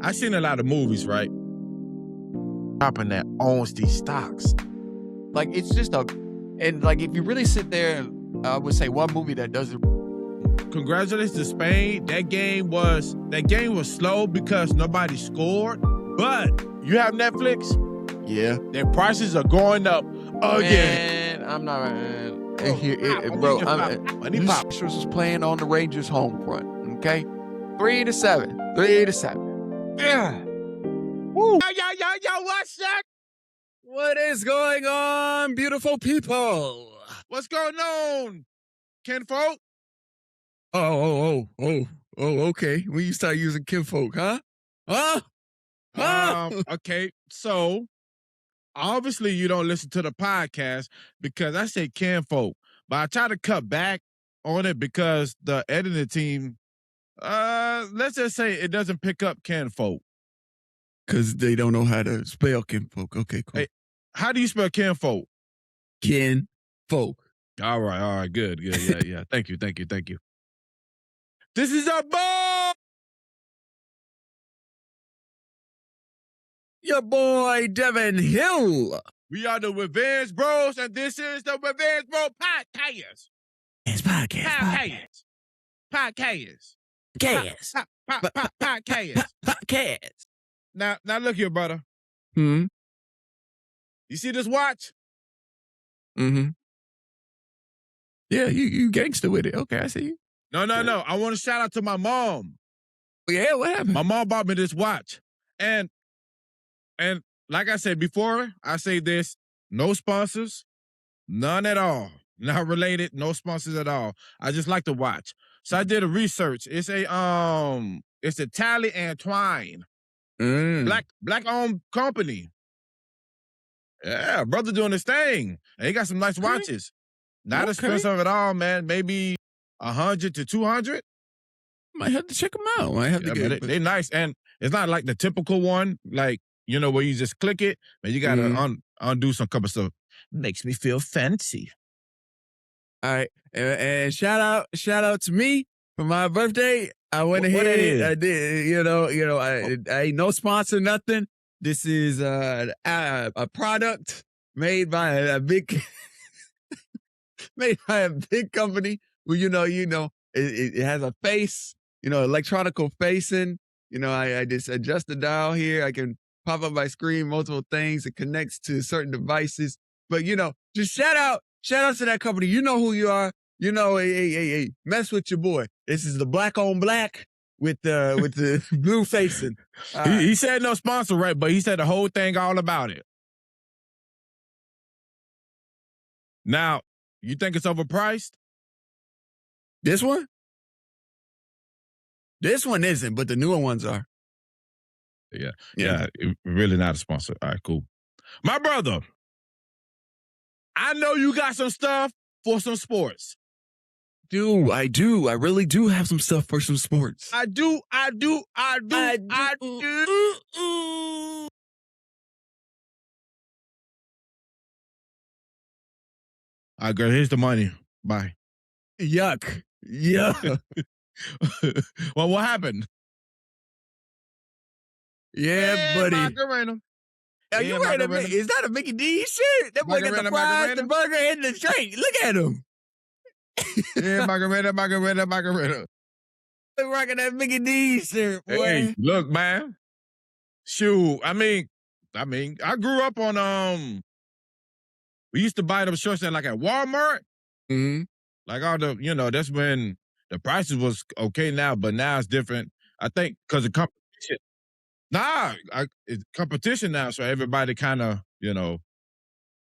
I've seen a lot of movies, right? Dropping that owns these stocks. Like, it's just and like, if you really sit there, I would say one movie that does it. Congratulations to Spain. That game was slow because nobody scored. But you have Netflix? Yeah. Their prices are going up again. Man, I'm not. Bro, Astros was playing on the Rangers' home front. Okay, 3-7. 3-7. Yeah. Woo. Yo, what's that? What is going on, beautiful people? What's going on, kinfolk? Okay. When you start using kinfolk, huh? Okay, so obviously you don't listen to the podcast because I say kinfolk, but I try to cut back on it because the editing team, let's just say it doesn't pick up kinfolk. Because they don't know how to spell kinfolk. Okay, cool. Hey, how do you spell kinfolk? Kinfolk. All right, good. Yeah. Thank you. This is a ball. Your boy, Devin Hill. We are the Revenge Bros, and this is the Revenge Bro Podcast. It's podcast. Podcast. Now look here, brother. Hmm. You see this watch? Mm-hmm. Yeah, you gangster with it. Okay, I see you. No. I want to shout out to my mom. Yeah, what happened? My mom bought me this watch. And like I said before, I say this, no sponsors, none at all. Not related, no sponsors at all. I just like the watch. So I did a research. It's a Tally and Twine. Black owned company. Yeah, brother doing his thing. And he got some nice watches. Not expensive at all, man. Maybe 100 to 200. Might have to check them out. They're nice. And it's not like the typical one, like, where you just click it, and you got to undo some couple stuff. Makes me feel fancy. All right. And shout out to me for my birthday. I went ahead. I did, I ain't no sponsor, nothing. This is a product made by a big company. Well, it has a face, electronical facing. I just adjust the dial here. I can pop up my screen, multiple things. It connects to certain devices. But, just shout out to that company. You know who you are. Hey, mess with your boy. This is the black on black with the blue facing. He said no sponsor, right? But he said the whole thing all about it. Now, you think it's overpriced? This one? This one isn't, but the newer ones are. Yeah, really not a sponsor. All right, cool. My brother, I know you got some stuff for some sports. I do. I really do have some stuff for some sports. I do. All right, girl, here's the money. Bye. Yuck. Yeah. Well, what happened? Yeah, buddy. Macarena. Are you ready? Is that a Mickey D shirt? That boy got the fries, the burger, and the drink. Look at him. Yeah, Macarena. They're rocking that Mickey D shirt, boy. Hey, look, man. Shoot, I mean, I grew up on we used to buy them shorts at Walmart. Mm-hmm. Like all the, that's when the prices was okay now, but now it's different. I think because of competition. It's competition now, so everybody kind of,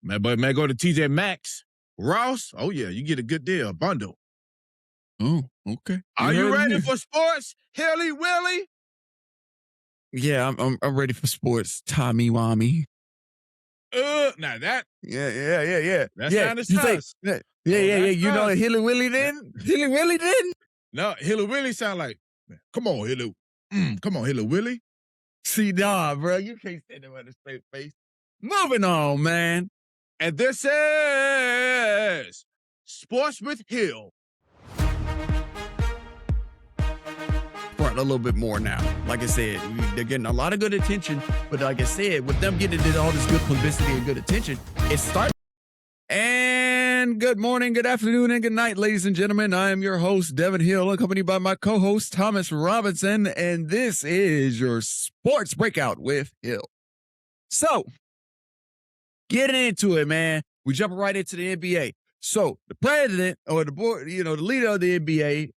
may go to TJ Maxx, Ross. Oh yeah, you get a good deal, a bundle. Oh, okay. Are you ready for sports, Hilly Willy? Yeah, I'm ready for sports, Tommy Wammy. Now that. Yeah. That sounded sus. Yeah. You know what Hilly Willy didn't? Hilly Willy didn't? No, Hilly Willy sound like, come on, Hilly. Come on, Hilly Willy. See, nah, bro, you can't say that with a straight face. Moving on, man. And this is Sports with Hill. Front out a little bit more now. Like I said, they're getting a lot of good attention, but like I said, with them getting all this good publicity and good attention, it's starting. And good morning, good afternoon, and good night, ladies and gentlemen. I am your host, Devin Hill, accompanied by my co-host, Thomas Robinson, and this is your Sports Breakout with Hill. So, getting into it, man. We jumping right into the NBA. So, the president, or the board, the leader of the NBA,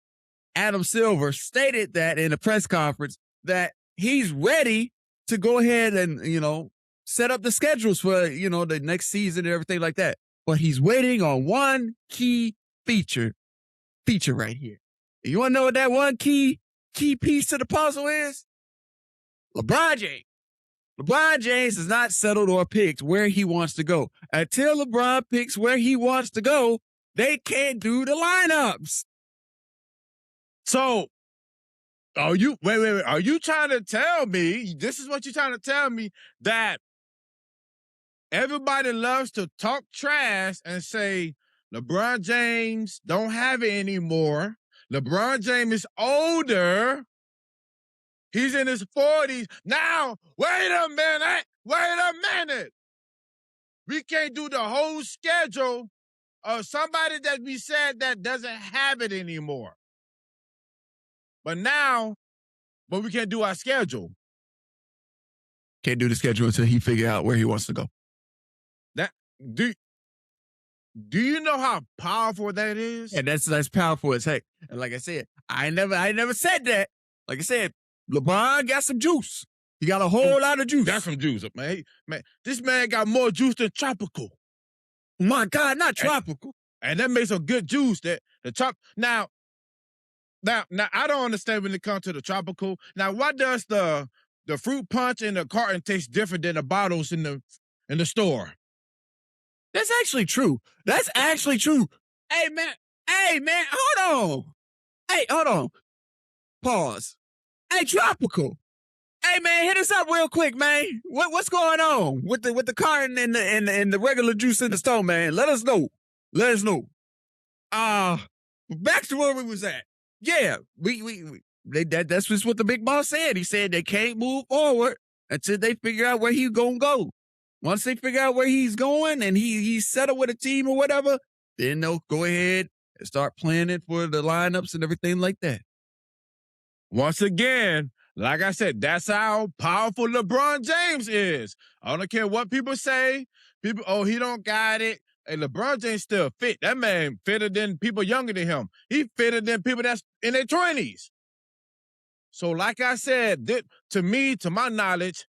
Adam Silver, stated that in a press conference that he's ready to go ahead and, set up the schedules for, the next season and everything like that. But he's waiting on one key feature right here. You want to know what that one key piece to the puzzle is? LeBron James. LeBron James has not settled or picked where he wants to go. Until LeBron picks where he wants to go, they can't do the lineups. So, are you trying to tell me, this is what you're trying to tell me, that everybody loves to talk trash and say LeBron James don't have it anymore. LeBron James is older. He's in his 40s. Now, wait a minute. We can't do the whole schedule of somebody that we said that doesn't have it anymore. But we can't do our schedule. Can't do the schedule until he figure out where he wants to go. Do you know how powerful that is? Yeah, that's powerful as heck. And like I said, I never said that. Like I said, LeBron got some juice. He got a whole lot of juice. Got some juice, man. This man got more juice than tropical. My God, not tropical. And that makes a good juice. Now I don't understand when it comes to the tropical. Now, why does the fruit punch in the carton taste different than the bottles in the store? That's actually true. Hey, man, hold on. Pause. Hey, tropical. Hey, man, hit us up real quick, man. What's going on with the carton and the regular juice in the store, man? Let us know. Back to where we was at. Yeah, that's just what the big boss said. He said they can't move forward until they figure out where he's gonna go. Once they figure out where he's going and he's settled with a team or whatever, then they'll go ahead and start planning for the lineups and everything like that. Once again, like I said, that's how powerful LeBron James is. I don't care what people say. He don't got it. Hey, LeBron James still fit. That man fitter than people younger than him. He fitter than people that's in their 20s. So like I said, to my knowledge,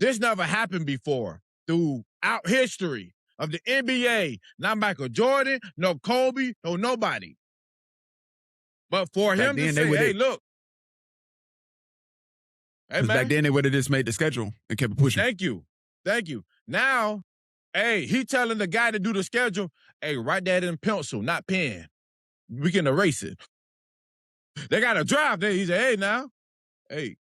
this never happened before throughout history of the NBA. Not Michael Jordan, no Kobe, no nobody. But for him to say, hey, look. Hey, back then they would have just made the schedule and kept pushing. Thank you. Now, hey, he telling the guy to do the schedule, hey, write that in pencil, not pen. We can erase it. They got a drive there. He said, hey, now, hey,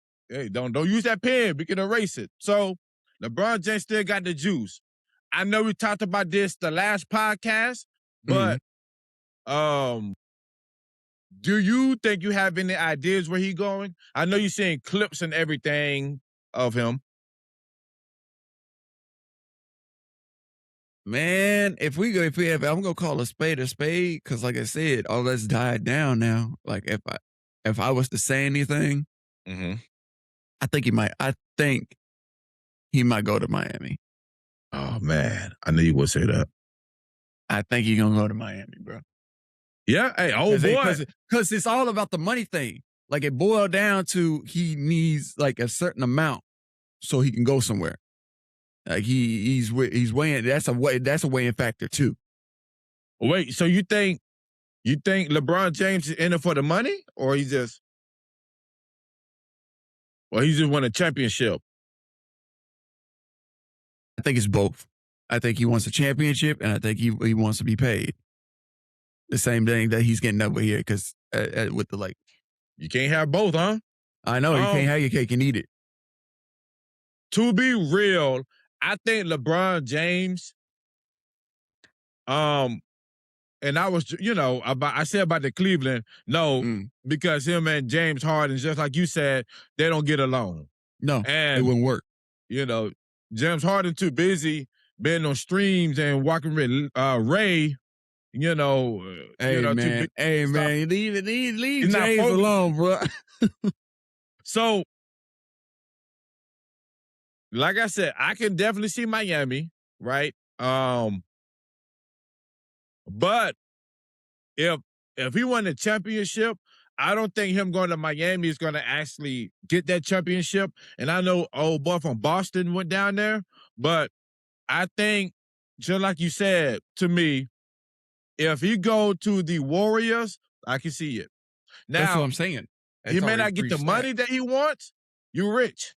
don't use that pen. We can erase it. So LeBron James still got the juice. I know we talked about this the last podcast, but do you think you have any ideas where he's going? I know you're seeing clips and everything of him. Man, if I'm gonna call a spade, because like I said, all that's died down now. Like if I was to say anything, I think he might go to Miami. Oh man, I knew you would say that. I think he's gonna go to Miami, bro. Yeah, hey, boy, because it's all about the money thing. Like it boiled down to he needs like a certain amount so he can go somewhere. Like he's weighing. That's a weighing factor too. Wait, so you think LeBron James is in it for the money, or he just won a championship? I think it's both. I think he wants a championship, and I think he wants to be paid the same thing that he's getting over here. Because with the like, you can't have both, huh? I know you can't have your cake and eat it. To be real, I think LeBron James, and I was, I said about the Cleveland, no, because him and James Harden, just like you said, they don't get along. No, and it wouldn't work. James Harden too busy being on streams and walking with Ray. Hey man, leave not James alone, bro. So, like I said, I can definitely see Miami, right? But if he won the championship, I don't think him going to Miami is going to actually get that championship. And I know old boy from Boston went down there, but I think, just like you said to me, if he go to the Warriors, I can see it. Now, that's what I'm saying. He may not get the money that he wants. You're rich.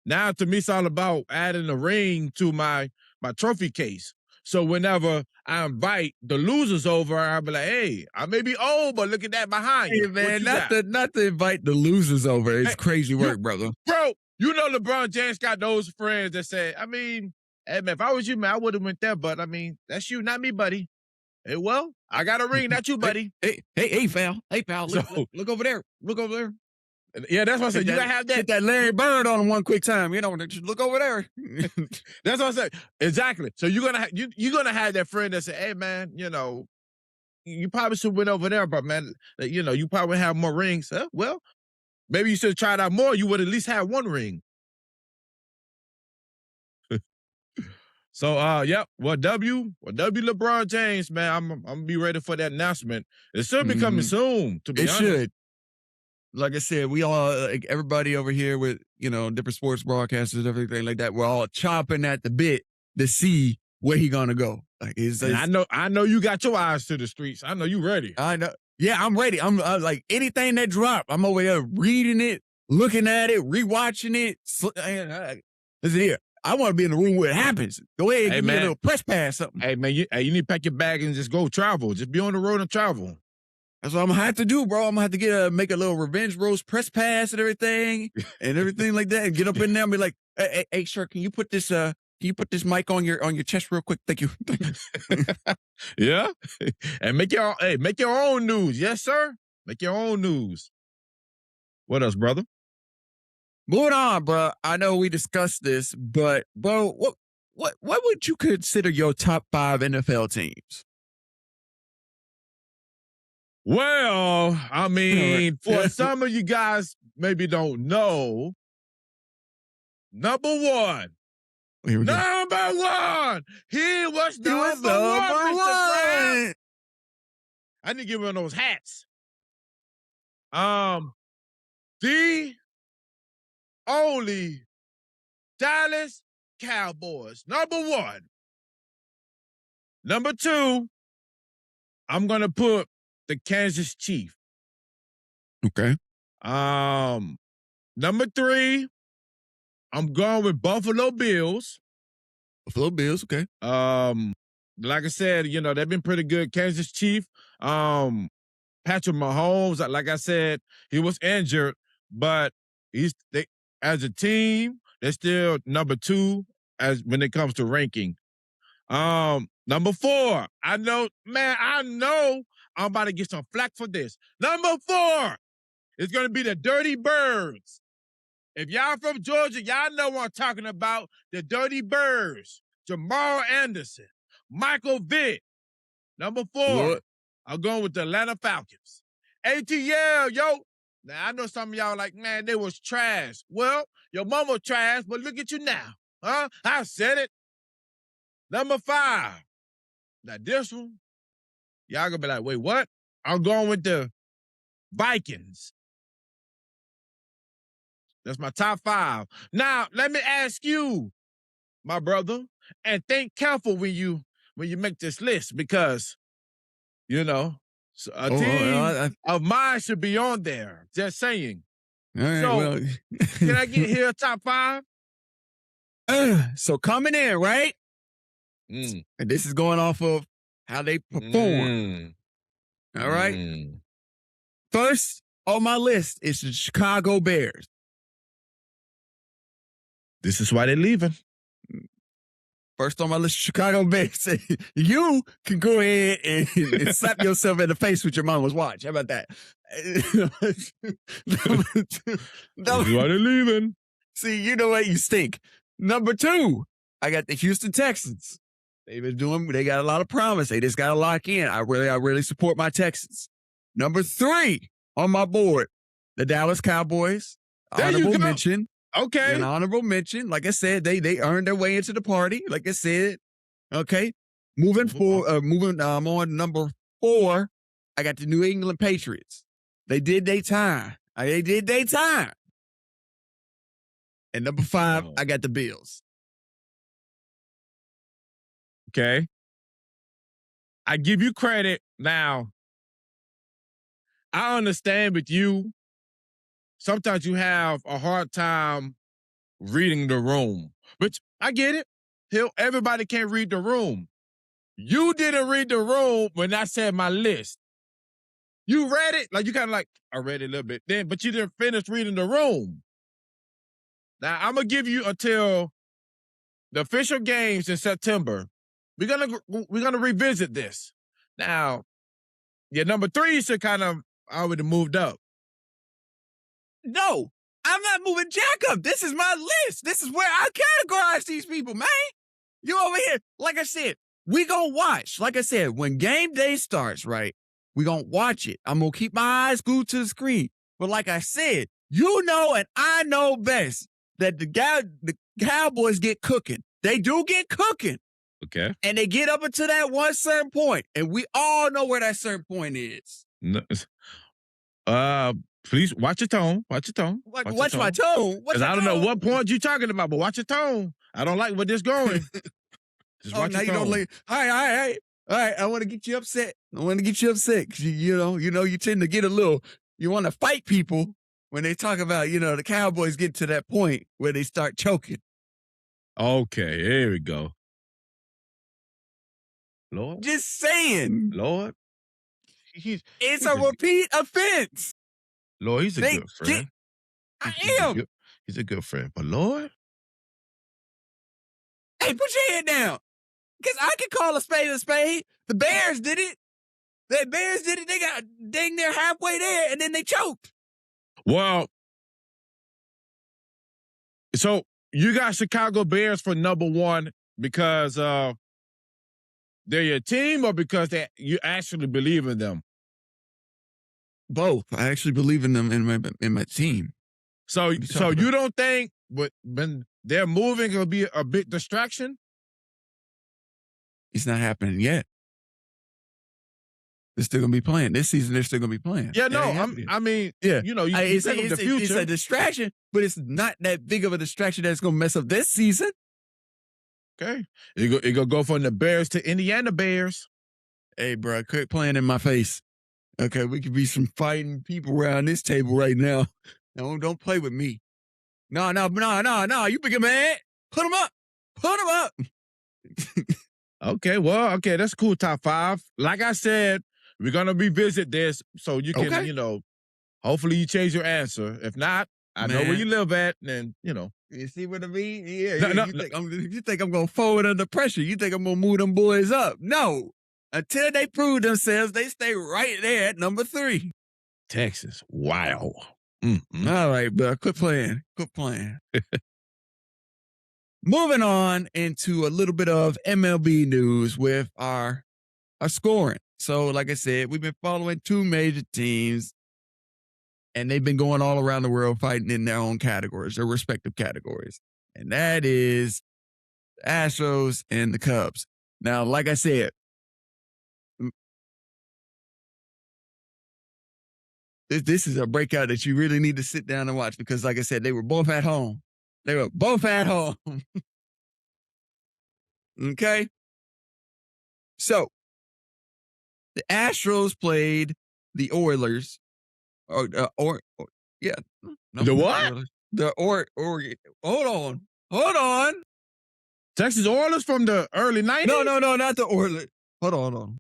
Now, to me, it's all about adding a ring to my trophy case. So whenever I invite the losers over, I'll be like, hey, I may be old, but look at that behind you. Man, not to invite the losers over. It's crazy work, brother. Bro, LeBron James got those friends that say, hey, man, if I was you, man, I would have went there, but that's you, not me, buddy. Hey, well, I got a ring, not you, buddy. Hey, pal. Hey, pal. Look over there. Look over there. Yeah, that's what I said. You gotta have that. Get that Larry Bird on him one quick time. Just look over there. That's what I said. Exactly. So you're gonna have that friend that say, "Hey, man, you probably should went over there, but man, you probably have more rings." Well, maybe you should have tried out more. You would at least have one ring. So, yep. Well, W LeBron James, man. I'm gonna be ready for that announcement. It should be coming soon. To be honest, it should. Like I said, we all, everybody over here with, different sports broadcasters and everything like that, we're all chomping at the bit to see where he gonna go. Like, I know you got your eyes to the streets. I know you ready. I know. Yeah, I'm ready. I'm like anything that drop, I'm over there reading it, looking at it, rewatching it. Listen here. I want to be in the room where it happens. Go ahead and give me a little press pass, something. Hey, man, you need to pack your bag and just go travel. Just be on the road and travel. That's what I'm gonna have to do, bro. I'm gonna have to make a little Revenge Bros press pass and everything like that, and get up in there and be like, "Hey, sir, can you put this mic on your chest real quick? Thank you." Yeah, and make your own news, yes, sir. Make your own news. What else, brother? Moving on, bro. I know we discussed this, but bro, what would you consider your top 5 NFL teams? Well, for some of you guys maybe don't know, number one. He was number one. I need to give him those hats. The only Dallas Cowboys. Number one. Number 2, I'm gonna put the Kansas Chiefs. Okay. Number 3, I'm going with Buffalo Bills. Buffalo Bills, okay. Like I said, they've been pretty good. Kansas Chiefs. Patrick Mahomes, like I said, he was injured, but as a team, they're still number 2 when it comes to ranking. Number 4, I know I'm about to get some flack for this. Number 4 is going to be the Dirty Birds. If y'all from Georgia, y'all know what I'm talking about. The Dirty Birds. Jamal Anderson. Michael Vick. Number 4, I'm going with the Atlanta Falcons. ATL, yo. Now, I know some of y'all like, man, they was trash. Well, your mama trash, but look at you now. Huh? I said it. Number 5. Now, this one, y'all gonna be like, wait, what? I'm going with the Vikings. That's my top 5. Now, let me ask you, my brother, and think careful when you make this list, because, a team of mine should be on there. Just saying. All right, can I get here top 5? So coming in, right? And this is going off of how they perform. All right. First on my list is the Chicago Bears. This is why they're leaving. First on my list, Chicago Bears. You can go ahead and slap yourself in the face with your mama's watch. How about that? This is why they're leaving. See, you know what? You stink. Number 2, I got the Houston Texans. They got a lot of promise. They just got to lock in. I really support my Texans. Number 3 on my board, the Dallas Cowboys. There you Honorable go. mention. Okay. An honorable mention. Like I said, they earned their way into the party. Like I said. Okay. Moving on number 4, I got the New England Patriots. They did their time. And number 5, I got the Bills. Okay. I give you credit. Now, I understand with you, sometimes you have a hard time reading the room, but I get it. Everybody can't read the room. You didn't read the room when I said my list. You read it, like you kind of like, I read it a little bit then, but you didn't finish reading the room. Now, I'm going to give you until the official games in September. We're gonna revisit this. Now, your number 3 should kind of already moved up. No, I'm not moving Jack up. This is my list. This is where I categorize these people, man. You over here. Like I said, we gonna watch. Like I said, when game day starts, right, we gonna watch it. I'm gonna keep my eyes glued to the screen. But like I said, you know and I know best that the Cowboys get cooking. They do get cooking. Okay. And they get up until that one certain point. And we all know where that certain point is. No, please watch your tone. Watch your tone. Watch my tone. Because I don't know what point you're talking about, but watch your tone. I don't like where this going. Just watch your tone. All right. I want to get you upset. Because you tend to get you want to fight people when they talk about, the Cowboys get to that point where they start choking. Okay, here we go. Lord. Just saying. Lord. It's a repeat offense. Lord, he's a good friend. He's a good friend. But Lord. Hey, put your head down. Because I can call a spade a spade. The Bears did it. They got dang near halfway there, and then they choked. Well, so you got Chicago Bears for number 1 because they're your team or because you actually believe in them? Both. I actually believe in them in my team. So you don't think when they're moving it'll be a big distraction? It's not happening yet. They're still gonna be playing this season. They're still gonna be playing. Yeah, no. It's the future. It's a distraction, but it's not that big of a distraction that's gonna mess up this season. Okay, it gonna go from the Bears to Indiana Bears. Hey, bro, quit playing in my face. Okay, we could be some fighting people around this table right now. No, don't play with me. No. You big man. Put them up. Okay, that's cool. Top 5. Like I said, we're gonna revisit this so you can, hopefully you change your answer. If not, I know where you live at, and You see what I mean? Yeah. You think I'm gonna fold under pressure? You think I'm gonna move them boys up? No. Until they prove themselves, they stay right there at number 3. Texas. Wow. Mm-hmm. All right, bro. Quit playing. Moving on into a little bit of MLB news with our scoring. So, like I said, we've been following 2 major teams, and they've been going all around the world fighting in their own categories, their respective categories. And that is the Astros and the Cubs. Now, like I said, this is a breakout that you really need to sit down and watch because, like I said, they were both at home. So, the Astros played the Oilers. The what? Hold on. Texas Oilers from the early 90s? No, not the Oilers. Hold on.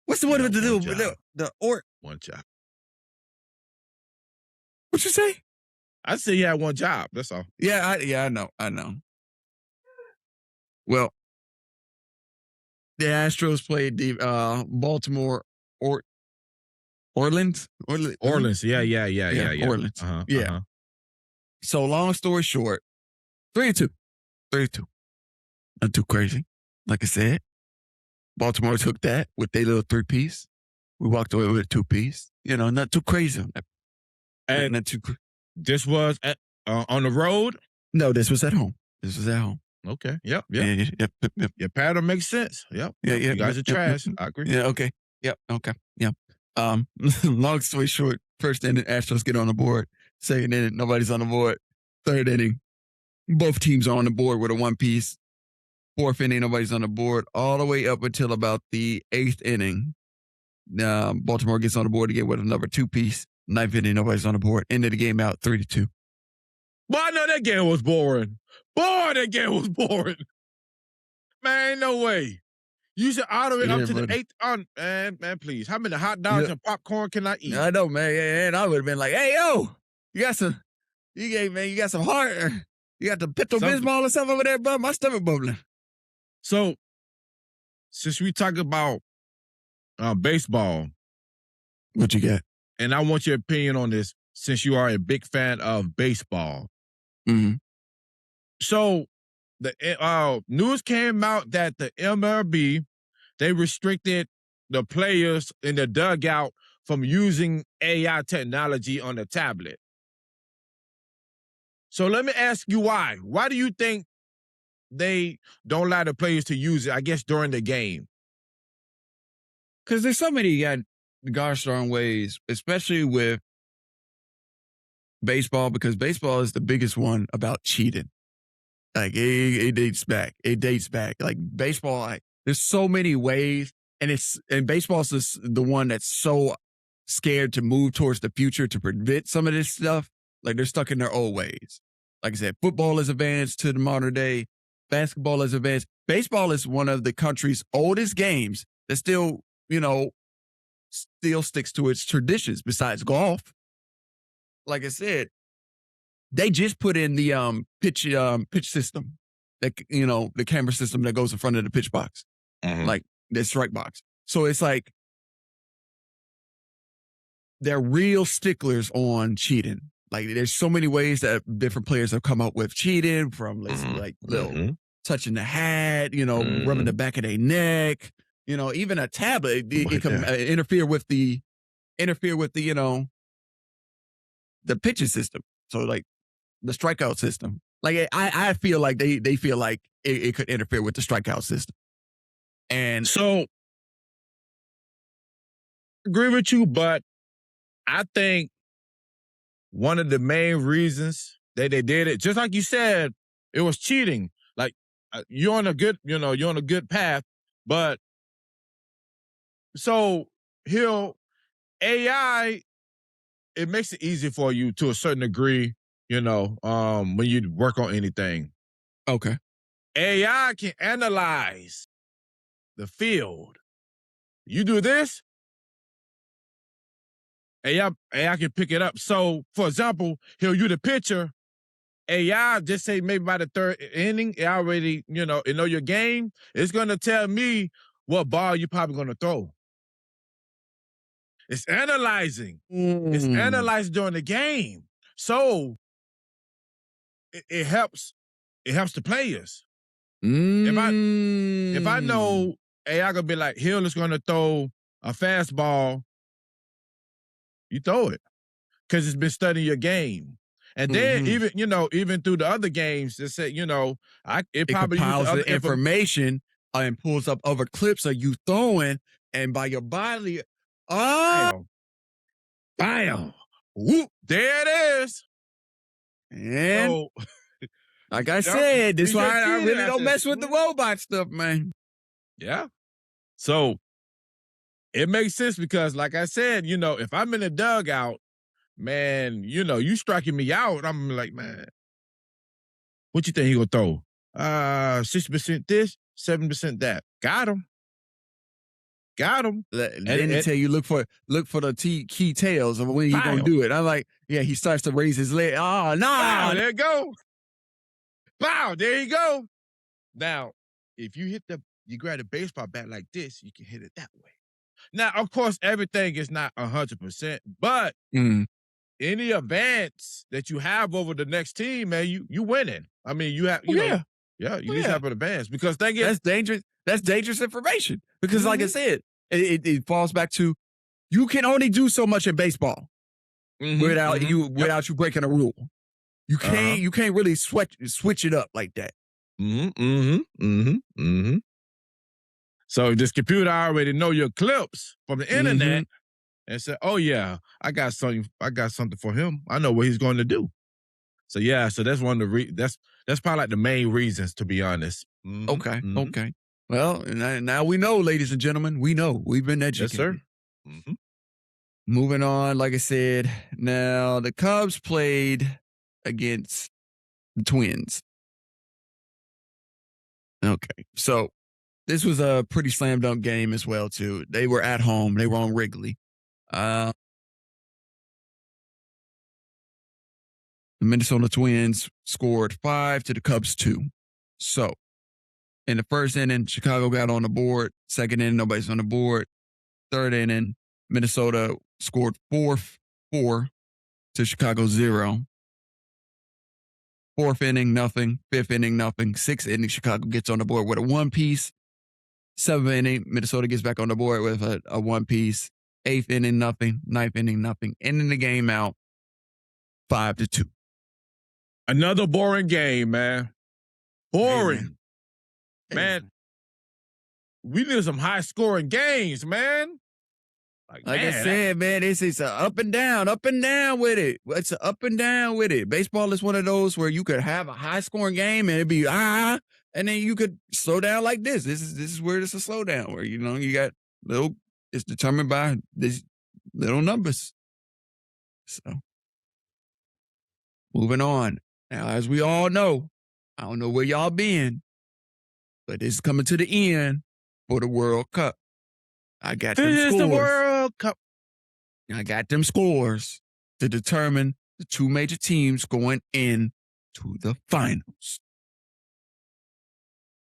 What's the one to do with one job? What you say? I said you had one job. That's all. Yeah, I know. Well, the Astros played the Baltimore Orleans. Orleans. Yeah. Orleans. Yeah. Uh-huh. So long story short, 3-2. 3-2. Not too crazy. Like I said, Baltimore took that with their little 3-piece. We walked away with a 2-piece. Not too crazy. And not too. This was on the road? No, this was at home. Okay. Yep. Yep. Your pattern makes sense. Yep. Yeah. You guys are trash. I agree. Yeah. Okay. Yep. Okay. Yep. Long story short, first inning, Astros get on the board. Second inning, nobody's on the board. Third inning, both teams are on the board with a 1-piece. Fourth inning, nobody's on the board. All the way up until about the 8th inning, Baltimore gets on the board again with another 2-piece. 9th inning, nobody's on the board. End of the game out 3-2. Boy, I know that game was boring. That game was boring. Man, ain't no way. You should auto it up to the 8th. Man, please. How many hot dogs and popcorn can I eat? I know, man. And I would have been like, hey, yo, you got some heart. You got the Pepto-Bismol or something over there, bud? My stomach bubbling. So, since we talk about baseball. What you got? And I want your opinion on this, since you are a big fan of baseball. Mm-hmm. So, the news came out that the MLB, they restricted the players in the dugout from using AI technology on the tablet. So let me ask you why. Why do you think they don't allow the players to use it, I guess, during the game? Because there's so many gosh darn ways, especially with baseball, because baseball is the biggest one about cheating. Like, it dates back. Like, baseball, there's so many ways, and baseball's just the one that's so scared to move towards the future to prevent some of this stuff. Like, they're stuck in their old ways. Like I said, football is advanced to the modern day. Basketball is advanced. Baseball is one of the country's oldest games that still sticks to its traditions besides golf. Like I said, they just put in the pitch system, that the camera system that goes in front of the pitch box, like the strike box. So it's like they're real sticklers on cheating. Like, there's so many ways that different players have come up with cheating, from little touching the hat, rubbing the back of their neck, even a tablet. It can interfere with the the pitching system. So, like, the strikeout system. Like, I feel like they feel like it could interfere with the strikeout system. And so, I agree with you, but I think one of the main reasons that they did it, just like you said, it was cheating. Like, you're on a good path, but so AI, it makes it easy for you to a certain degree, when you work on anything. Okay. AI can analyze the field. You do this, AI can pick it up. So, for example, you the pitcher, AI, just say maybe by the 3rd inning, it already, it know your game. It's going to tell me what ball you're probably going to throw. It's analyzing. It's analyzing during the game. So, it helps the players. If I know AI gonna be like, Hill is gonna throw a fastball, you throw it, because it's been studying your game. And then even through the other games, it said, it probably compiles the information and pulls up other clips of you throwing, and by your body, bam, whoop, there it is. And so, like I said, this is why I really don't mess with the robot stuff, man. Yeah. So, it makes sense because, like I said, if I'm in a dugout, man, you striking me out, I'm like, man, what you think he gonna throw? 60% this, 7% that. Got him. Then they tell you look for the key tails of when you gonna do it. I'm like, yeah, he starts to raise his leg. Oh, no. Wow, there you go. Wow, there you go. Now, if you grab the baseball bat like this, you can hit it that way. Now, of course, everything is not 100%, but any advance that you have over the next team, man, you winning. I mean, you have, you at least have an advance because that's dangerous. That's dangerous information because, like I said, it falls back to you can only do so much in baseball without you breaking a rule. You can't really switch it up like that. So this computer already know your clips from the internet and said, "Oh yeah, I got something for him. I know what he's going to do." So yeah, so that's one of the that's probably like the main reasons, to be honest. Okay. Well, now we know, ladies and gentlemen. We know we've been educated. Yes, sir. Moving on, like I said, now the Cubs played against the Twins. Okay, so this was a pretty slam dunk game as well, too. They were at home. They were on Wrigley. The Minnesota Twins scored 5 to the Cubs 2. So, in the first inning, Chicago got on the board. Second inning, nobody's on the board. Third inning, Minnesota scored 4 to Chicago 0. Fourth inning, nothing. Fifth inning, nothing. Sixth inning, Chicago gets on the board with a 1-piece. Seventh inning, Minnesota gets back on the board with a 1-piece. Eighth inning, nothing. Ninth inning, nothing. Ending the game out 5-2. Another boring game, man. Boring. Man, we need some high scoring games, man. Like I said, man, it's a up and down with it. It's a up and down with it. Baseball is one of those where you could have a high scoring game and it'd be and then you could slow down like this. This is where it's a slowdown where you got it's determined by these little numbers. So moving on. Now, as we all know, I don't know where y'all been, but it's coming to the end for the World Cup. I got them scores. This is the World Cup. I got them scores to determine the two major teams going in to the finals.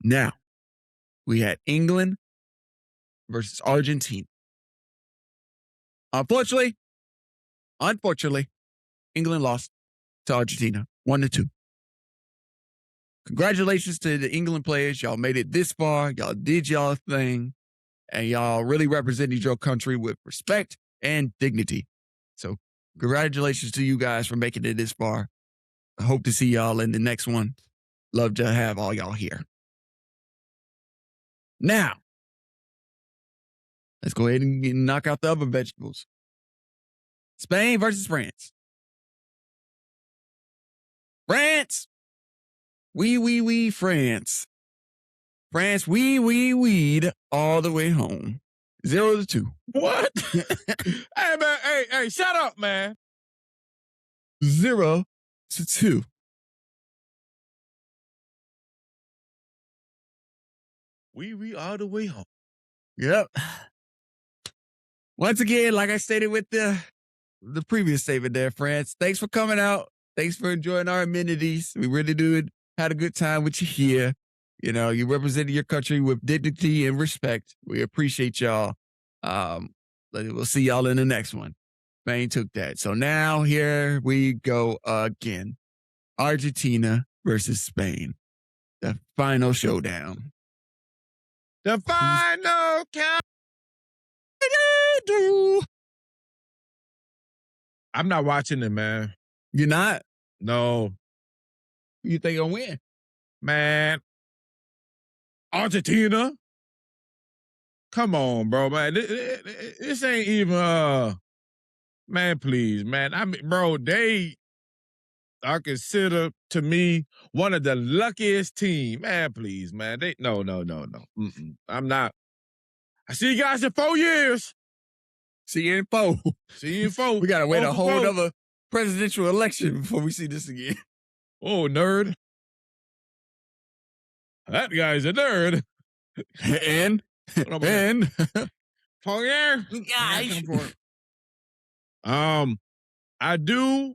Now, we had England versus Argentina. Unfortunately, England lost to Argentina 1-2. Congratulations to the England players. Y'all made it this far. Y'all did y'all thing. And y'all really represented your country with respect and dignity. So congratulations to you guys for making it this far. I hope to see y'all in the next one. Love to have all y'all here. Now, let's go ahead and knock out the other vegetables. Spain versus France. France. France. France, weed all the way home. 0-2. What? Hey, man, hey, shut up, man. 0-2. We all the way home. Yep. Once again, like I stated with the previous statement there, France, thanks for coming out. Thanks for enjoying our amenities. We really had a good time with you here. You represented your country with dignity and respect. We appreciate y'all. We'll see y'all in the next one. Spain took that. So now here we go again. Argentina versus Spain. The final showdown. The final count. I'm not watching it, man. You're not? No. You think you'll win? Man. Argentina? Come on, bro, man. This ain't even, man, please, man. I mean, bro, they are considered, to me, one of the luckiest teams. Man, please, man. No. I'm not. I see you guys in 4 years. See you in 4. See you in 4. We got to wait a whole other presidential election before we see this again. Oh, nerd. That guy's a nerd. And Paul here. Guys. I do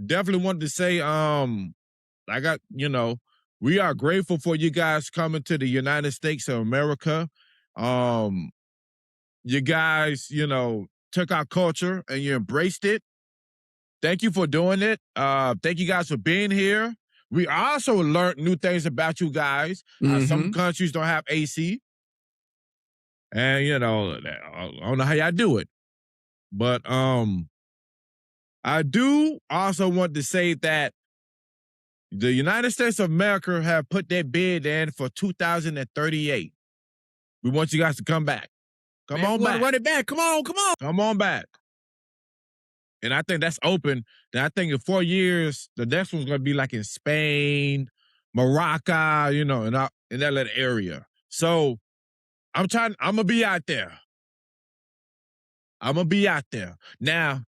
definitely want to say, I got, We are grateful for you guys coming to the United States of America. You guys, took our culture and you embraced it. Thank you for doing it. Thank you guys for being here. We also learned new things about you guys. Some countries don't have AC. And, I don't know how y'all do it. But I do also want to say that the United States of America have put their bid in for 2038. We want you guys to come back. Come on back. Run it back. Come on. Come on back. And I think that's open. And I think in 4 years, the next one's going to be like in Spain, Morocco, in that little area. So I'm going to be out there. Now,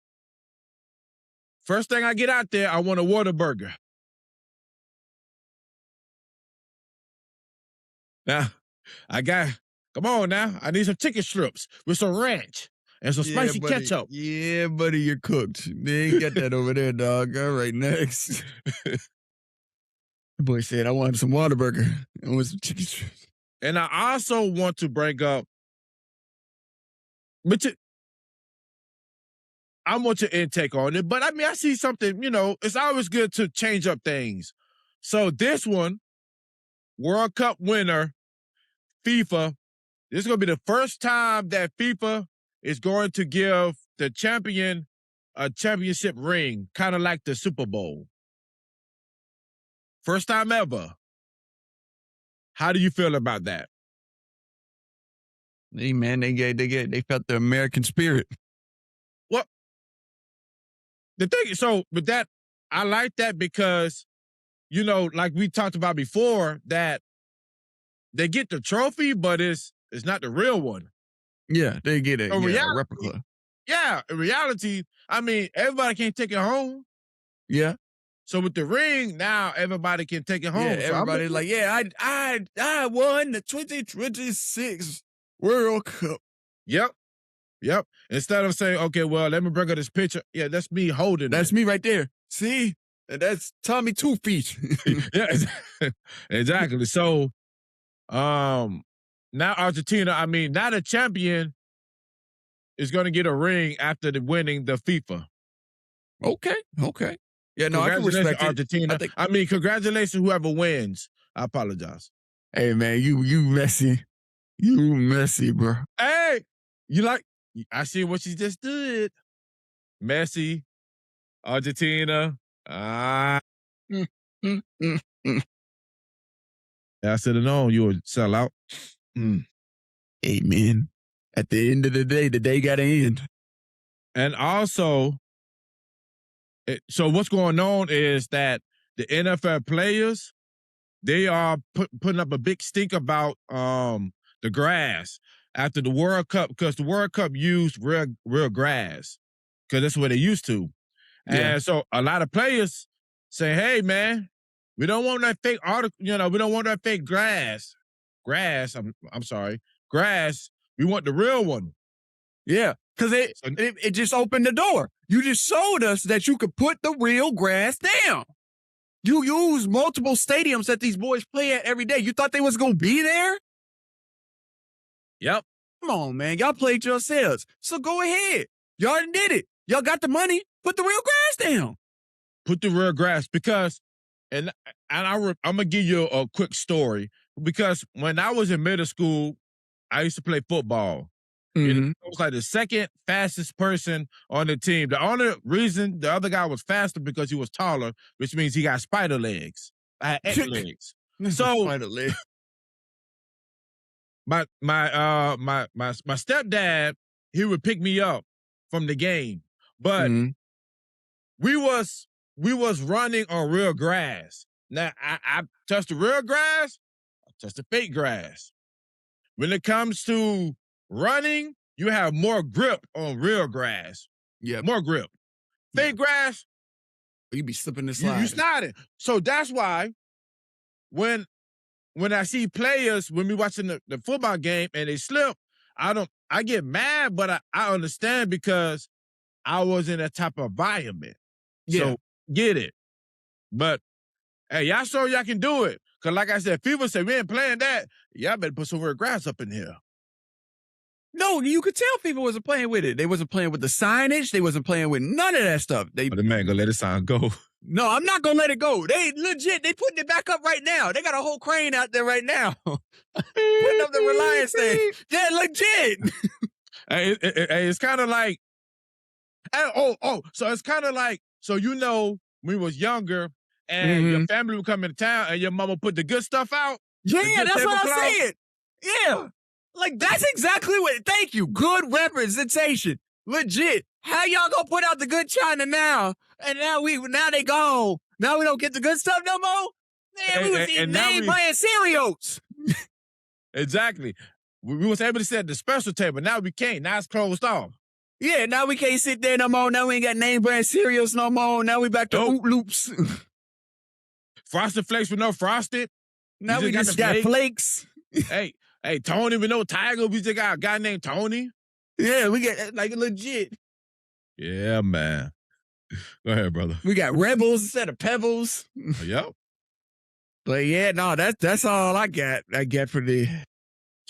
first thing I get out there, I want a Whataburger. Now, come on now. I need some chicken strips with some ranch and some spicy ketchup. Yeah, buddy, you're cooked. They ain't got that over there, dog. All right, next. The boy said, I want some Whataburger. I want some chicken strips. And I also want to bring up, I want your intake on it. But I mean, I see something, it's always good to change up things. So this one, World Cup winner, FIFA, this is going to be the first time that FIFA is going to give the champion a championship ring, kind of like the Super Bowl. First time ever. How do you feel about that? Hey, man, they felt the American spirit. Well, the thing is, with that, I like that because, like we talked about before, that they get the trophy, but it's not the real one. Yeah, they get a replica. Yeah, in reality, I mean, everybody can't take it home. Yeah. So with the ring, now everybody can take it home. Yeah, everybody's like, I won the 2026 World Cup. Yep. Instead of saying, okay, well, let me bring up this picture. Yeah, that's me holding That's me right there. See? That's Tommy Two Feet. Yeah, exactly. So, now Argentina, now the champion is going to get a ring after winning the FIFA. Okay. Yeah, no, I can respect Argentina. Congratulations whoever wins. I apologize. Hey, man, you messy. You messy, bro. Hey, I see what you just did. Messi, Argentina. Yeah, I should have known you would sell out. Hey, man, at the end of the day got to end. And also, so what's going on is that the NFL players, they are putting up a big stink about the grass after the World Cup, because the World Cup used real grass, because that's what they used to. Yeah. And so a lot of players say, hey, man, we don't want that fake we don't want that fake grass. I'm sorry. Grass. We want the real one. Yeah, because it just opened the door. You just showed us that you could put the real grass down. You use multiple stadiums that these boys play at every day. You thought they was going to be there? Yep. Come on, man. Y'all played yourselves. So go ahead. Y'all did it. Y'all got the money. Put the real grass down. Put the real grass, because, and I'm going to give you a quick story, because when I was in middle school, I used to play football. Mm-hmm. It was like the second fastest person on the team. The only reason the other guy was faster because he was taller, which means he got spider legs. I had ant legs. So spider legs. My stepdad, he would pick me up from the game, but we was running on real grass. Now I touched the real grass, I touched the fake grass. When it comes to running, you have more grip on real grass. Yeah, more grip. Fake grass, you be slipping and sliding. You sliding. So that's why when I see players, when we watching the football game and they slip, I get mad, but I understand, because I was in that type of environment. Yeah. So get it. But hey, y'all show y'all can do it. Because like I said, FIFA said, we ain't playing that. Y'all better put some real grass up in here. No, you could tell people wasn't playing with it. They wasn't playing with the signage. They wasn't playing with none of that stuff. But the man gonna let his sign go. No, I'm not gonna let it go. They legit, they putting it back up right now. They got a whole crane out there right now. Putting up the Reliance thing. Yeah, legit. It's kind of like, so it's kind of like, so when we was younger and your family would come into town and your mama put the good stuff out. Yeah, that's what I said. Yeah. Like, that's exactly what, thank you. Good representation. Legit. How y'all gonna put out the good china now? And now they gone. Now we don't get the good stuff no more? Man, we was eating name-brand cereals. Exactly. We was able to sit at the special table. Now we can't. Now it's closed off. Yeah, now we can't sit there no more. Now we ain't got name-brand cereals no more. Now we back to Oot Loops. Frosted Flakes with no frosted. Now we just got flakes. Hey, Tony with no tiger. We just got a guy named Tony. Yeah, we got, like, legit. Yeah, man. Go ahead, brother. We got Rebels instead of Pebbles. Yep. But yeah, no, that's all I got. I got for my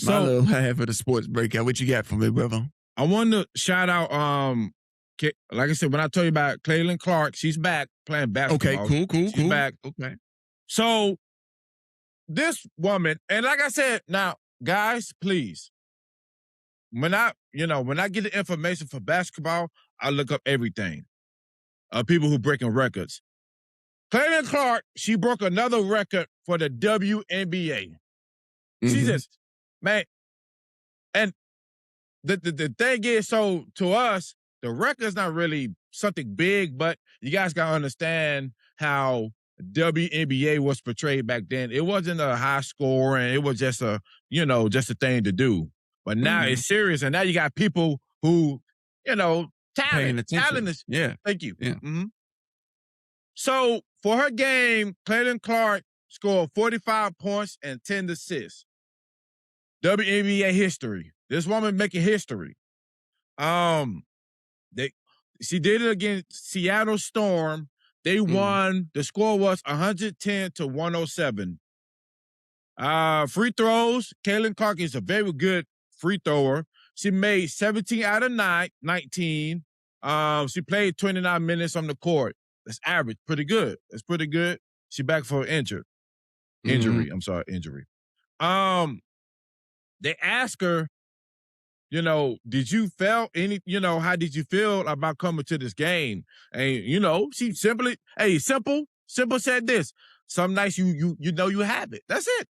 little half of the sports breakout. What you got for me, brother? I want to shout out, like I said, when I told you about Caitlin Clark, she's back playing basketball. Okay, cool. She's back. Okay. So this woman, and like I said, now, guys, please, when I get the information for basketball, I look up everything. People who breaking records. Caitlin Clark, she broke another record for the WNBA. She just, man, and the thing is, so to us, the record's not really something big, but you guys gotta understand how WNBA was portrayed back then. It wasn't a high score, and it was just a thing to do. But now it's serious, and now you got people who, talent is. Yeah. Thank you. Yeah. So for her game, Caitlin Clark scored 45 points and 10 assists. WNBA history. This woman making history. She did it against Seattle Storm. They won. The score was 110-107. Free throws. Caitlin Clark is a very good free thrower. She made 17 out of 19. She played 29 minutes on the court. That's average. Pretty good. That's pretty good. She back for injury. I'm sorry, injury. They asked her, did you feel any, how did you feel about coming to this game? And, she simple said this. Some nights you have it. That's it.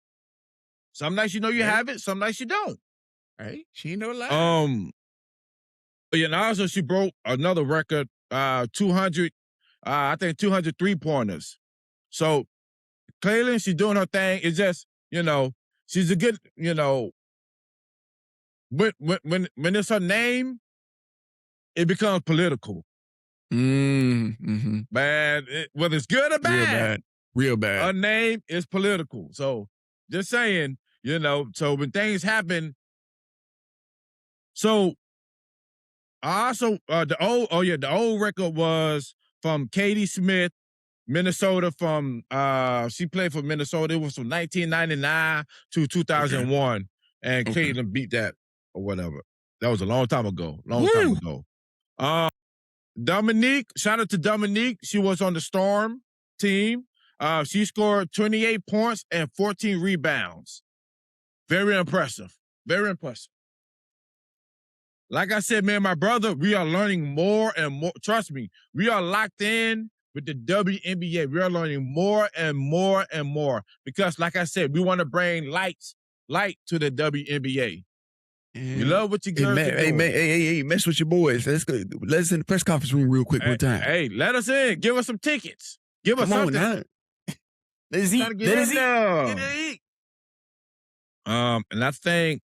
Some nights you have it, some nights you don't. Right? She ain't no lie. But also she broke another record, 200, I think 200 3-pointers. So Caitlin, she's doing her thing. It's just, she's a good, when it's her name, it becomes political. Mm-hmm. Bad, whether it's good or bad. Real bad. Her name is political. So just saying, so when things happen. So I also, the old record was from Katie Smith, Minnesota, she played for Minnesota. It was from 1999 to 2001. And Caitlin beat that or whatever. That was a long time ago. Dominique, shout out to Dominique. She was on the Storm team. She scored 28 points and 14 rebounds. Very impressive. Very impressive. Like I said, me and my brother, we are learning more and more. Trust me, we are locked in with the WNBA. We are learning more and more and more because, like I said, we want to bring light to the WNBA. We love what you girls are doing. Hey, mess with your boys. Let's go. Let's in the press conference room real quick one time. Hey, let us in. Give us some tickets. Give us something. Let us eat. Let us eat. And I think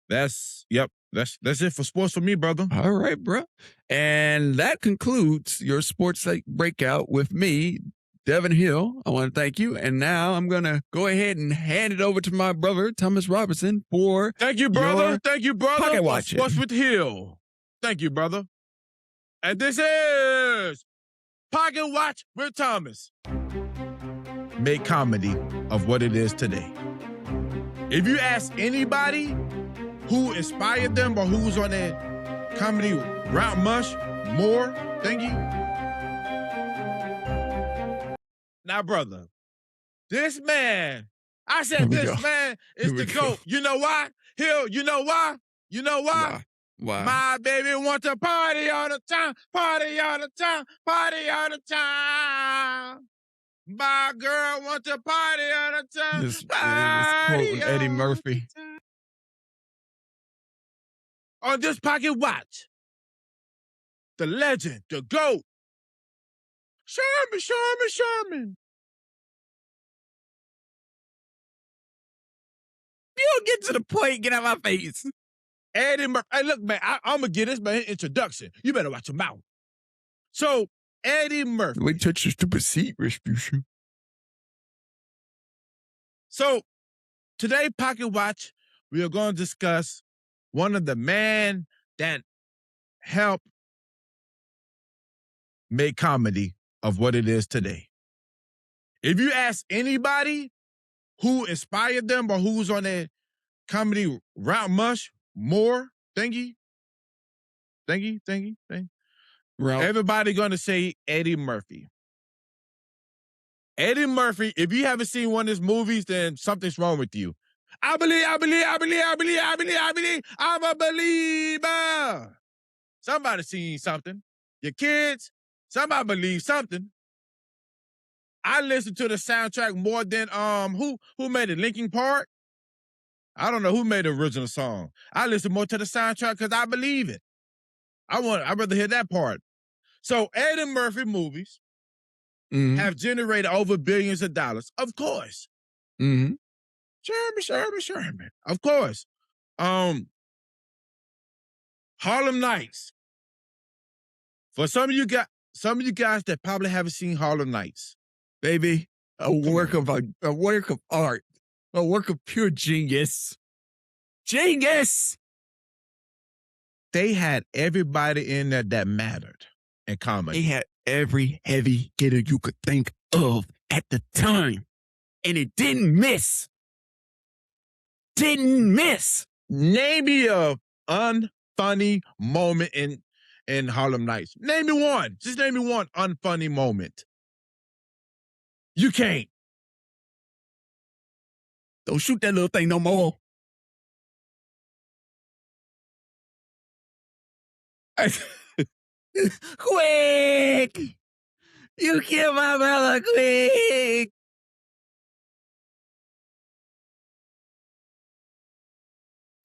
that's it for sports for me, brother. All right, bro. And that concludes your sports breakout with me, Devin Hill. I want to thank you. And now I'm going to go ahead and hand it over to my brother, Thomas Robertson, for Thank you, brother. Pocket watching. Sports with Hill. Thank you, brother. And this is Pocket Watch with Thomas. make comedy of what it is today. If you ask anybody who inspired them or who's on that comedy route mush more thingy, now, brother, this man, I said this man is the GOAT. You know why? You know why? You know why? Why? My baby wants to party all the time, party all the time, party all the time. My girl wants to party all the time. This quoting Eddie Murphy. On this pocket watch, the legend, the GOAT, Sherman. You don't get to the point, get out my face. Eddie Murphy. Hey, look, man, I'm going to get this man introduction. You better watch your mouth. So, Eddie Murphy. Wait, touch your stupid seat, Respucia. So, today, Pocket Watch, we are going to discuss one of the men that helped make comedy of what it is today. If you ask anybody who inspired them or who's on that comedy route mush more thingy, everybody gonna say Eddie Murphy. Eddie Murphy, if you haven't seen one of his movies, then something's wrong with you. I'm a believer. Somebody seen something. Your kids, somebody believe something. I listen to the soundtrack more than who made it? Linkin Park? I don't know who made the original song. I listen more to the soundtrack because I believe it. I'd rather hear that part. So Eddie Murphy movies have generated over billions of dollars, of course. Mm-hmm. Sherman. Of course. Harlem Nights. For some of you guys that probably haven't seen Harlem Nights. Baby, a work of art, a work of pure genius. Genius! They had everybody in there that mattered in comedy. They had every heavy hitter you could think of at the time. And it didn't miss. Didn't miss. Name me a unfunny moment in Harlem Nights. Name me one. Just name me one unfunny moment. You can't. Don't shoot that little thing no more. Quick! You killed my brother, quick!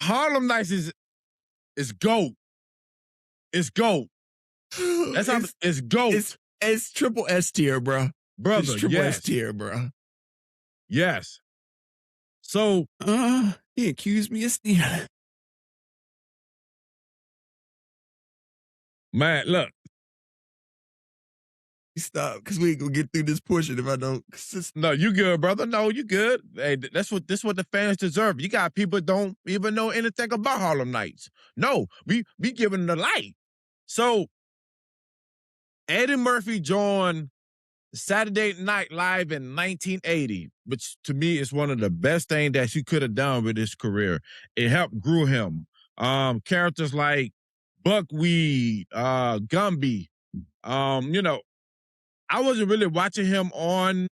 Harlem Nights is GOAT. It's GOAT. That's how it's GOAT. It's triple S tier, bro. Brother, it's triple yes. S tier, bro. Yes. So, he accused me of stealing. Man, look. Stop, because we ain't gonna get through this portion if I don't. No, you good, brother. No, you good. Hey, this what the fans deserve. You got people don't even know anything about Harlem Nights. No, we giving the light. So, Eddie Murphy joined Saturday Night Live in 1980, which to me is one of the best things that he could have done with his career. It helped grow him. Characters like Buckwheat, Gumby, I wasn't really watching him on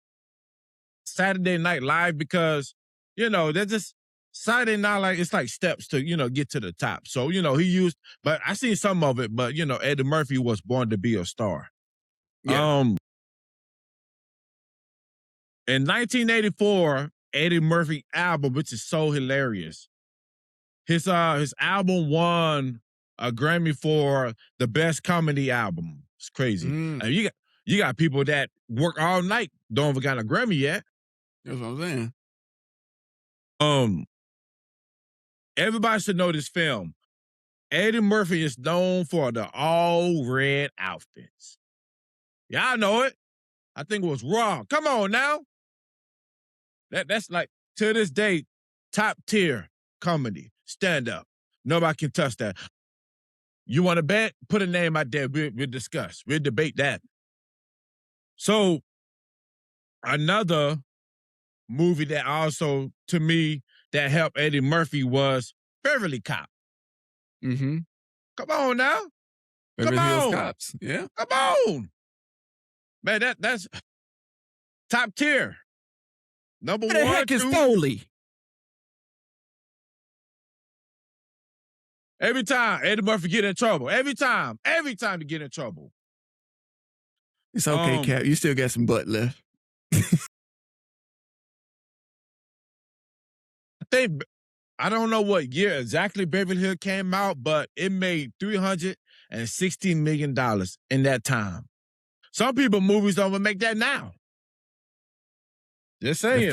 Saturday Night Live because, they're just Saturday Night Live, it's like steps to, get to the top. So, but I seen some of it, but, Eddie Murphy was born to be a star. Yeah. In 1984, Eddie Murphy album, which is so hilarious. His album won a Grammy for the best comedy album. It's crazy. And you got people that work all night, don't even got a Grammy yet. That's what I'm saying. Everybody should know this film. Eddie Murphy is known for the all red outfits. Y'all know it. I think it was Raw. Come on now. That's like, to this day, top tier comedy, stand up. Nobody can touch that. You want to bet? Put a name out there. We'll discuss. We'll debate that. So, another movie that also, to me, that helped Eddie Murphy was Beverly Cop. Mm-hmm. Come on now. Beverly Hills on. Cops. Yeah. Come on. Man, that's top tier. Number Who the one, heck is two. Foley? Every time Eddie Murphy get in trouble. Every time to get in trouble. It's okay, Cap. You still got some butt left. I don't know what year exactly Beverly Hills came out, but it made $316 million in that time. Some people movies don't even make that now. Just saying.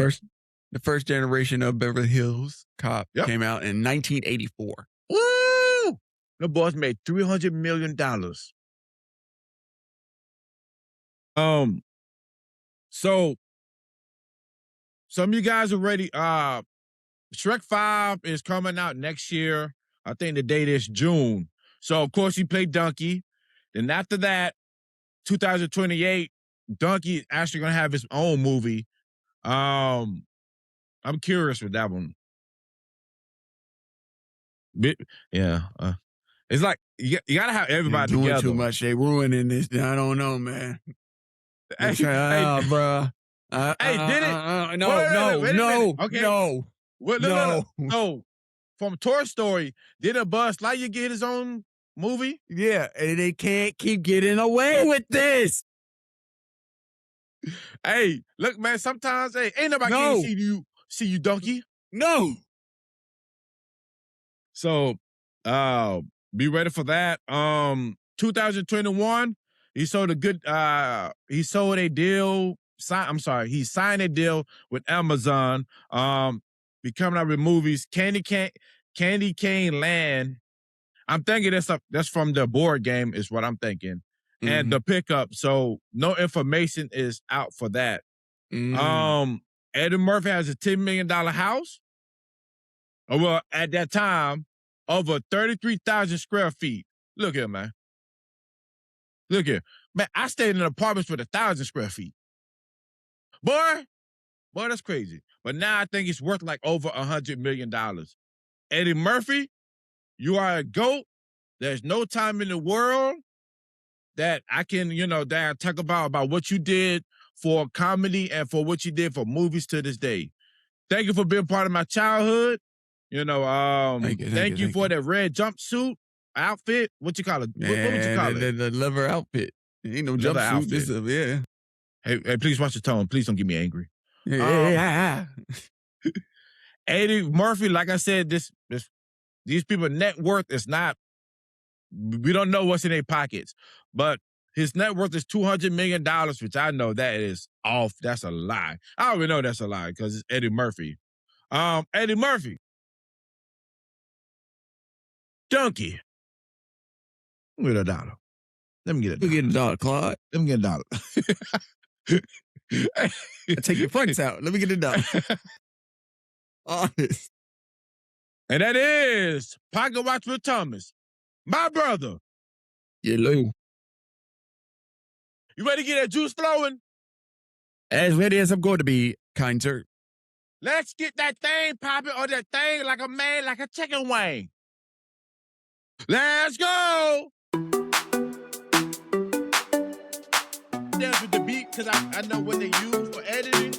The first generation of Beverly Hills Cop came out in 1984. Woo! The boys made $300 million. So some of you guys are ready. Shrek 5 is coming out next year. I think the date is June. So of course he played Donkey. Then after that, 2028, Donkey is actually gonna have his own movie. I'm curious with that one. Yeah. It's like you gotta have everybody doing together. Too much. They ruining this. I don't know, man. Bro. Hey, did it? No. Okay. No. No. From Toy Story, didn't Buzz Lightyear get his own movie? Yeah, and they can't keep getting away with this. Hey, look, man, sometimes, ain't nobody can see you, donkey. No. So, be ready for that. 2021, he sold a deal. He signed a deal with Amazon. Be coming out with movies. Candy Cane Land. I'm thinking that's from the board game, is what I'm thinking. Mm-hmm. And the pickup. So no information is out for that. Eddie Murphy has a $10 million house. Well, at that time, over 33,000 square feet. Look here, man. Look here. Man, I stayed in apartments with 1,000 square feet. Boy, that's crazy. But now I think it's worth like over $100 million. Eddie Murphy, you are a GOAT. There's no time in the world that I can, that I talk about what you did for comedy and for what you did for movies to this day. Thank you for being part of my childhood. Thank you for that red jumpsuit outfit. What you call it? What would you call it? The leather outfit. It ain't no jumpsuit. Yeah. Hey, please watch your tone. Please don't get me angry. Yeah. Eddie Murphy, like I said, these people net worth is not. We don't know what's in their pockets, but his net worth is $200 million, which I know that is off. That's a lie. I already know that's a lie because it's Eddie Murphy. Eddie Murphy. Donkey. Let me get $1. Let me get $1. Let me get $1, Claude. Let me get $1. Take your points out. Let me get $1. Honest. And that is Pocket Watch with Thomas. My brother. Hello. You ready to get that juice flowing? As ready as I'm going to be, kind sir. Let's get that thing popping, or that thing like a man, like a chicken wing. Let's go. Dance with the beat, because I know what they use for editing.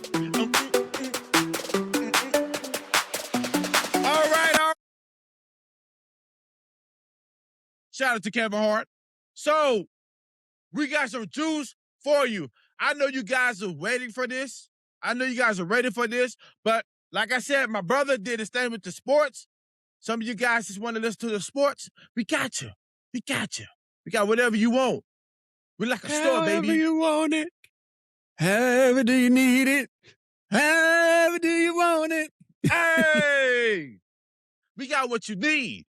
All right. Shout out to Kevin Hart. So, we got some juice for you. I know you guys are waiting for this. I know you guys are ready for this. But like I said, my brother did his thing with the sports. Some of you guys just want to listen to the sports. We got you. We got you. We got whatever you want. We're like a store, baby. However you want it. However do you need it. However do you want it. Hey! We got what you need.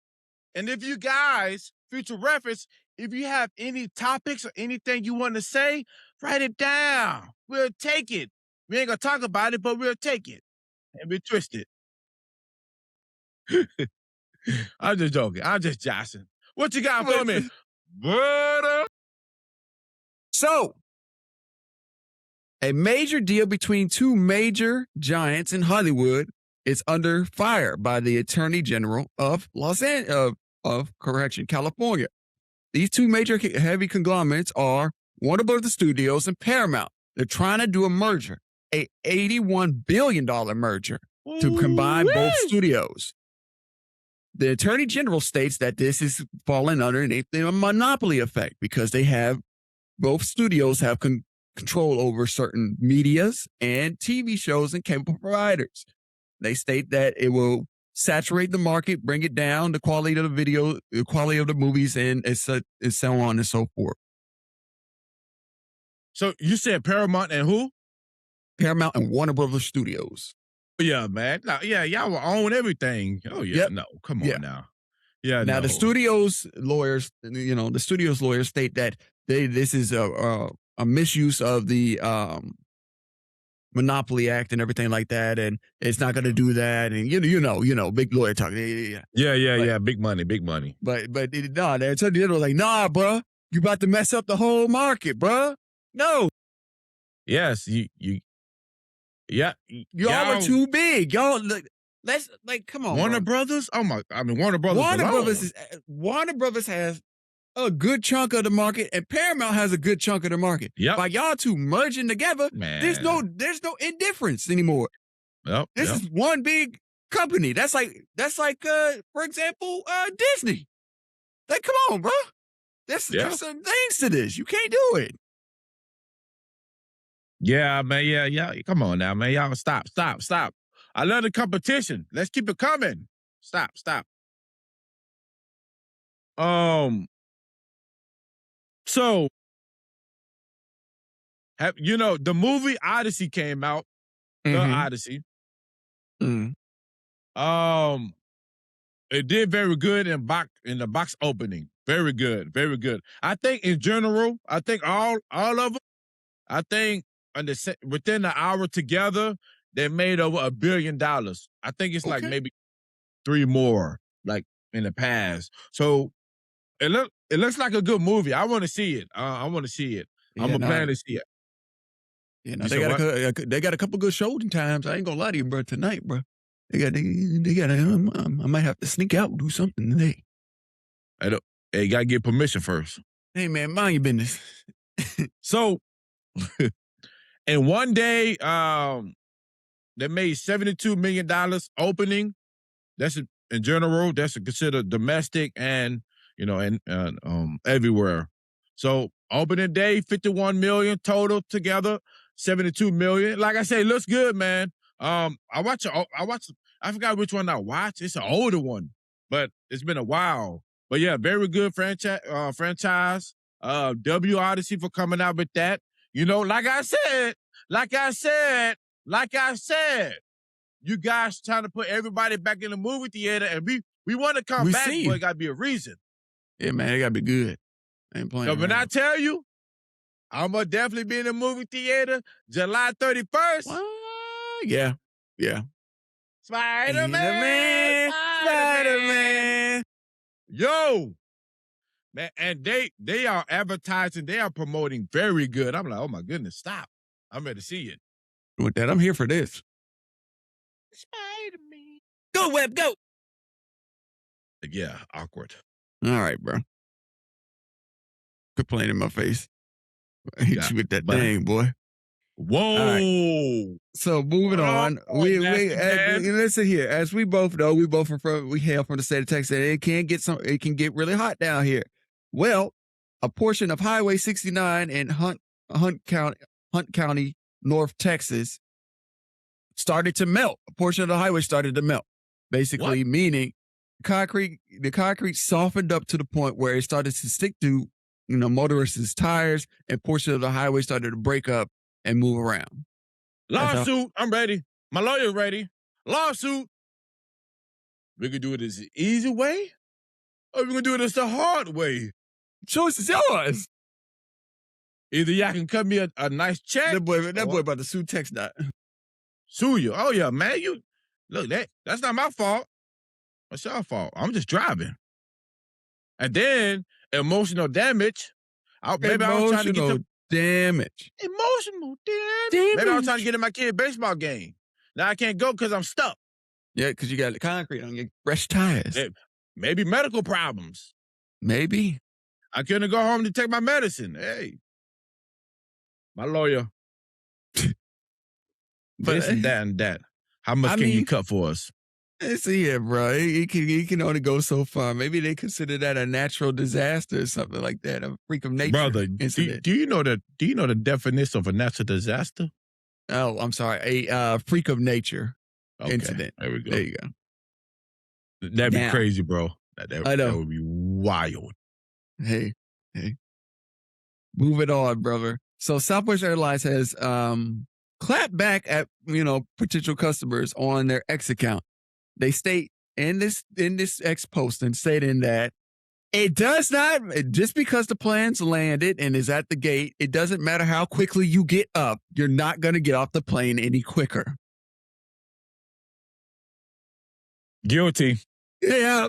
And if you guys, future reference, if you have any topics or anything you want to say, write it down. We'll take it. We ain't going to talk about it, but we'll take it. And we'll twist it. I'm just joking. I'm just joshing. What you got for me? Butter. So, A major deal between two major giants in Hollywood is under fire by the Attorney General of California. These two major heavy conglomerates are Warner Brothers Studios and Paramount. They're trying to do a merger, a $81 billion merger to combine both studios. The Attorney General states that this is falling underneath a monopoly effect because they have both studios have control over certain medias and TV shows and cable providers. They state that it will saturate the market, bring it down, the quality of the video, the quality of the movies, and so on and so forth. So you said Paramount and who? Paramount and Warner Brothers Studios. Yeah, man. No, yeah, y'all will own everything. Oh, yeah. Yep. No, come on now. Yeah. Now, the studios lawyers, state that this is a misuse of the Monopoly Act and everything like that, and it's not going to do that. And you know, big lawyer talk. Yeah. Big money. But the Attorney General was like, nah, bro, you about to mess up the whole market, bro. No. Yes, y'all are too big. Y'all, come on. Warner Brothers. Warner Brothers. Warner Brothers has a good chunk of the market, and Paramount has a good chunk of the market. Yep. By y'all two merging together, man, there's no indifference anymore. This is one big company. That's like for example, Disney. Like, come on, bro. There's some things to this. You can't do it. Yeah, man. Yeah. Come on now, man. Y'all stop. I love the competition. Let's keep it coming. Stop. So, the movie Odyssey came out. The Odyssey. Mm. It did very good in the box opening. Very good. I think in general, all of them, I think within the hour together, they made over $1 billion. I think it's like maybe 3 more, like in the past. So it looks like a good movie. I want to see it. I'm gonna plan to see it. Yeah, they got a couple good showing times. I ain't gonna lie to you, bro. Tonight, bro, they got. I might have to sneak out and do something today. You gotta get permission first. Hey, man, mind your business. So, in one day, they made $72 million opening. That's in general. That's considered domestic and everywhere. So opening day, 51 million total together, 72 million. Like I say, it looks good, man. I forgot which one I watched. It's an older one, but it's been a while. But yeah, very good franchise. W Odyssey for coming out with that. Like I said, you guys trying to put everybody back in the movie theater, and we want to come back, but it got to be a reason. Yeah, man, it got to be good. I ain't playing. So when I tell you, I'm going to definitely be in the movie theater July 31st. Yeah. Spider-Man. Yo. Man, and they are advertising, they are promoting very good. I'm like, oh my goodness, stop. I'm ready to see it. With that, I'm here for this. Spider-Man. Go, Web, go. Yeah, awkward. All right, bro. Quit playing in my face. I hit you with that thing, boy. Whoa. Right. So moving on. Listen here. As we both know, we hail from the state of Texas, and it can get really hot down here. Well, a portion of Highway 69 in Hunt County, North Texas, started to melt. A portion of the highway started to melt. Basically, meaning the concrete softened up to the point where it started to stick to, motorists' tires, and portion of the highway started to break up and move around. Lawsuit. I'm ready. My lawyer's ready. Lawsuit. We could do it the easy way, or we can do it the hard way. Choice is yours. Either y'all can cut me a nice check. That boy about to sue TxDOT. Sue you? Oh yeah, man. That's not my fault. That's your fault. I'm just driving. And then emotional damage. Maybe I was trying to get Damage. Emotional damage. Maybe I was trying to get in my kid baseball game. Now I can't go because I'm stuck. Yeah, because you got the concrete on your fresh tires. Maybe medical problems. Maybe. I couldn't go home to take my medicine. Hey, my lawyer. This and that and that. How much can you cut for us? See it, bro. He can only go so far. Maybe they consider that a natural disaster or something like that, a freak of nature. Brother, incident. do you know the definition of a natural disaster? Oh, I'm sorry. A freak of nature incident. There we go. There you go. That'd be crazy, bro. I know. That would be wild. Hey. Move it on, brother. So Southwest Airlines has clapped back at potential customers on their X account. They state in this X posting stating that it does not, just because the plane's landed and is at the gate, it doesn't matter how quickly you get up. You're not going to get off the plane any quicker. Guilty. Yeah,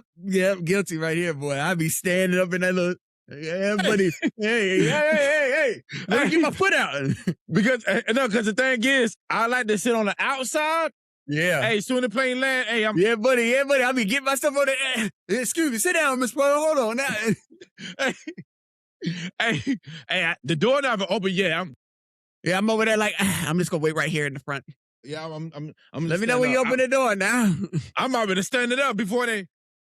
guilty right here, boy. I be standing up in that little, buddy. Hey. Let me get my foot out. Because the thing is, I like to sit on the outside. Yeah. Hey, soon the plane land. Hey, Yeah, buddy. I be getting myself on the. Excuse me, sit down, Miss Brother. Hold on now. hey, the door never open yet. I'm over there like I'm just gonna wait right here in the front. Yeah, I'm Let me know when you open the door now. I'm already standing up before they.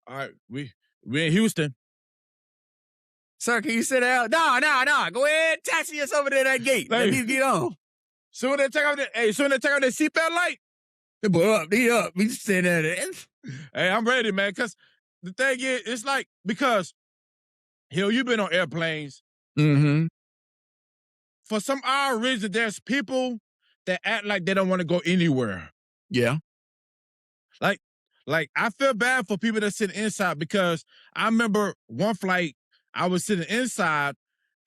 All right, we in Houston. Sir, can you sit down? No. Go ahead, taxi us over to that gate. Let me get on. Soon they take out the seatbelt light. He up. We standing there. Hey, I'm ready, man. Because the thing is, it's like, because, you've been on airplanes. Mm-hmm. For some odd reason, there's people that act like they don't want to go anywhere. Yeah. Like, I feel bad for people that sit inside, because I remember one flight, I was sitting inside,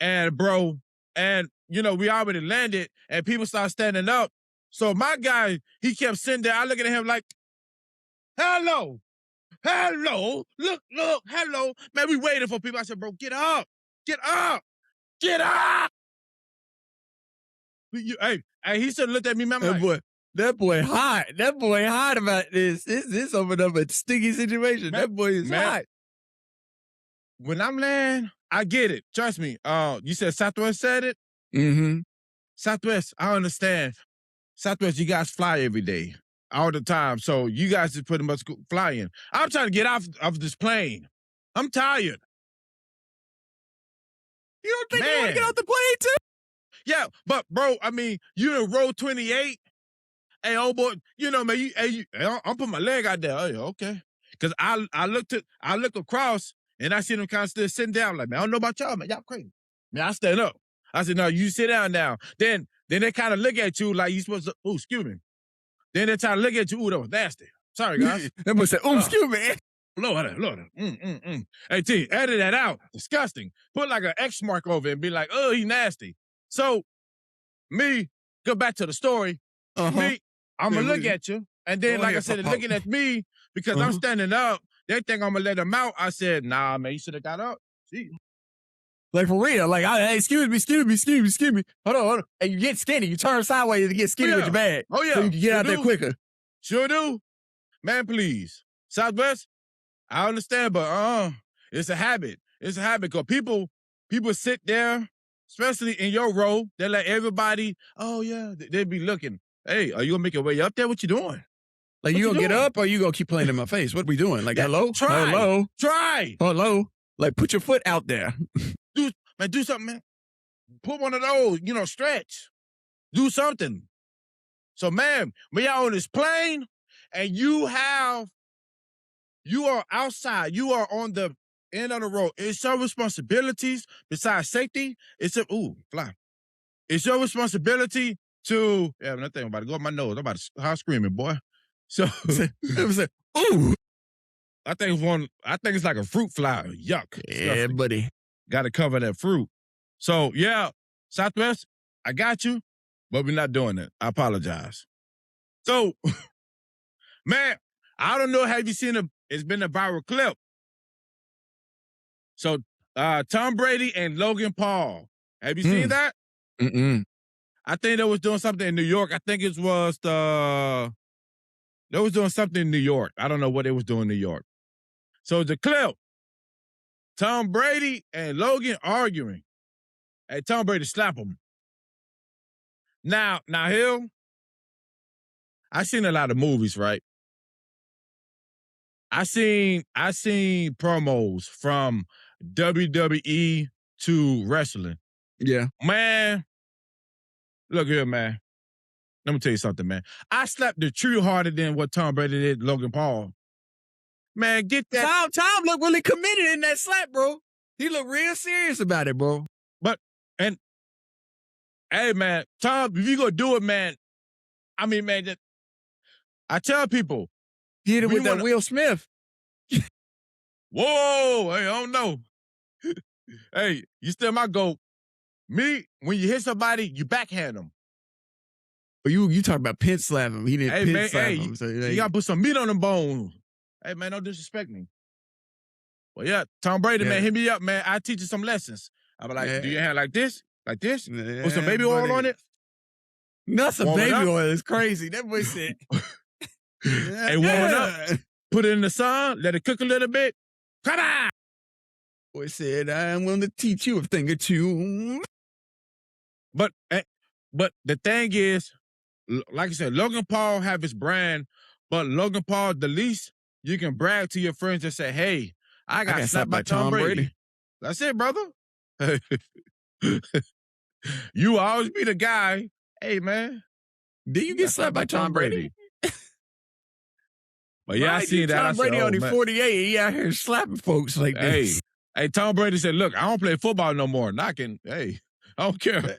and we already landed, and people started standing up. So my guy, he kept sitting there. I look at him like, hello, look, hello. Man, we waiting for people. I said, bro, get up. Hey, he should have looked at me, man. That boy hot. That boy hot about this. This opened up a sticky situation. Man, that boy is hot. When I'm laying, I get it. Trust me. You said Southwest said it? Mm-hmm. Southwest, I understand. Southwest, you guys fly every day, all the time. So you guys just pretty much flying. I'm trying to get off this plane. I'm tired. You don't think you want to get off the plane too? Yeah, but bro, I mean, you in row 28. Hey, old boy, man, I'm putting my leg out there. Oh, yeah, okay. Because I look across, and I see them kind of still sitting down. Like, man, I don't know about y'all, man. Y'all crazy. Man, I stand up. I said, no, you sit down now. Then they kind of look at you like you supposed to, excuse me. Then they try to look at you, that was nasty. Sorry, guys. They must say, excuse me. Lord. Hey, T, edit that out. Disgusting. Put like an X mark over it and be like, oh, he nasty. So, me, go back to the story. Me, I'm going to look at you. And then, like I said, they're looking at me because I'm standing up. They think I'm going to let them out. I said, nah, man, you should have got up. Gee. Like, for real. Like, hey, excuse me. Hold on. And you get skinny. You turn sideways to get skinny with your bag. Oh, yeah. So you can get out there quicker. Sure do. Man, please. Southwest, I understand, but it's a habit. It's a habit because people sit there, especially in your row. They let everybody, oh, yeah, they be looking. Hey, are you going to make your way up there? What you doing? Like, you going to get up or you going to keep playing in my face? What we doing? Like, hello? Try. Hello? Like, put your foot out there. Do something, man. Put one of those, stretch. Do something. So, man, when y'all on this plane and you are outside, you are on the end of the road, it's your responsibilities besides safety. It's your responsibility to, I'm not thinking about it. Go up my nose. I'm about to start screaming, boy. So, it was like, ooh. I think it's like a fruit fly. Yuck. Yeah, buddy. Got to cover that fruit. So, yeah, Southwest, I got you, but we're not doing it. I apologize. So, man, I don't know. Have you seen it's been a viral clip. So, Tom Brady and Logan Paul. Have you seen that? Mm-mm. I think they was doing something in New York. I think it was they was doing something in New York. I don't know what they was doing in New York. So the clip, Tom Brady and Logan arguing. Hey, Tom Brady slap him. Now, Hill, I seen a lot of movies, right? I seen promos from WWE to wrestling. Yeah. Man, look here, man. Let me tell you something, man. I slapped the tree harder than what Tom Brady did Logan Paul. Man, get that. Tom looked really committed in that slap, bro. He looked real serious about it, bro. But, and, hey, man, Tom, if you gonna do it, man, I mean, man, I tell people. He hit it with that Will Smith. Whoa, hey, I don't know. Hey, you still my goat. Me, when you hit somebody, you backhand them. But you talk about pin slap him. He didn't pin slap him. So, you gotta put some meat on them bones. Hey, man, don't disrespect me. Well, yeah, Tom Brady, man, hit me up, man. I teach you some lessons. I be like, do your hand like this? Like this? Put some baby oil on it? Nothing baby oil is crazy. That boy said. Hey, warm it up. Put it in the sun, let it cook a little bit. Come on! Boy said, I'm going to teach you a thing or two. But the thing is, like I said, Logan Paul have his brand, but Logan Paul, the least you can brag to your friends and say, hey, I got slapped by Tom Brady. That's it, brother. You always be the guy. Hey, man. Did you get slapped by Tom Brady? But yeah, I seen that. Tom Brady only 48. He out here slapping folks like this. Hey, Tom Brady said, look, I don't play football no more. Knocking. Hey, I don't care.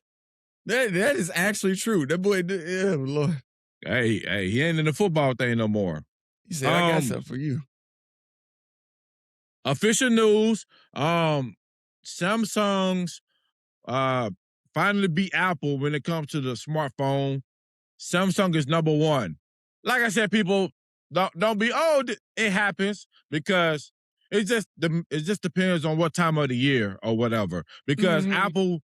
That is actually true. That boy, Lord. Hey, he ain't in the football thing no more. He said, I got something for you. Official news, Samsung's finally beat Apple when it comes to the smartphone. Samsung is number one. Like I said, people, don't be, it happens, because it just depends on what time of the year or whatever. Because Apple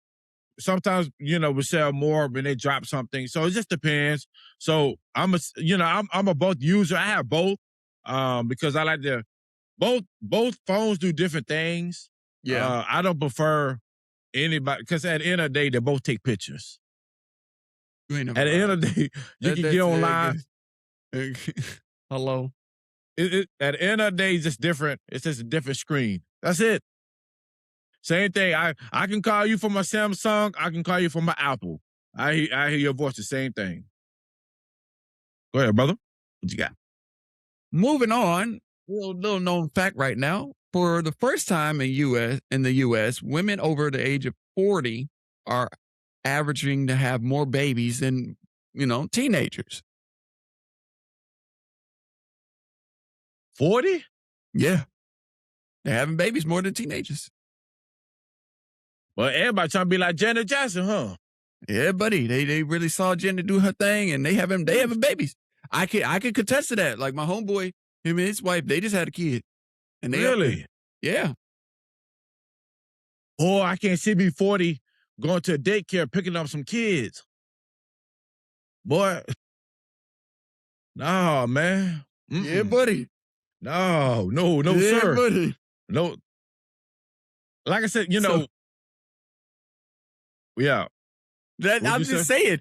sometimes, will sell more when they drop something. So it just depends. So I'm a both user. I have both, because I like to, both phones do different things. Yeah. I don't prefer anybody, because at the end of the day, they both take pictures. At the end of the day, you can get online. Hello. At the end of the day, it's just different. It's just a different screen. That's it. Same thing. I can call you from my Samsung. I can call you from my Apple. I hear your voice. The same thing. Go ahead, brother. What you got? Moving on. Little known fact right now. For the first time in the U.S., women over the age of 40 are averaging to have more babies than, teenagers. 40? Yeah. They're having babies more than teenagers. Well, everybody trying to be like Janet Jackson, huh? Yeah, buddy. They really saw Janet do her thing, and they having babies. I could contest to that. Like my homeboy, him and his wife, they just had a kid. And they really? Yeah. Oh, I can't see me 40 going to a daycare picking up some kids. Boy. No, man. Yeah, buddy. No, yeah, sir. Buddy. No. Like I said, yeah. I'm just saying,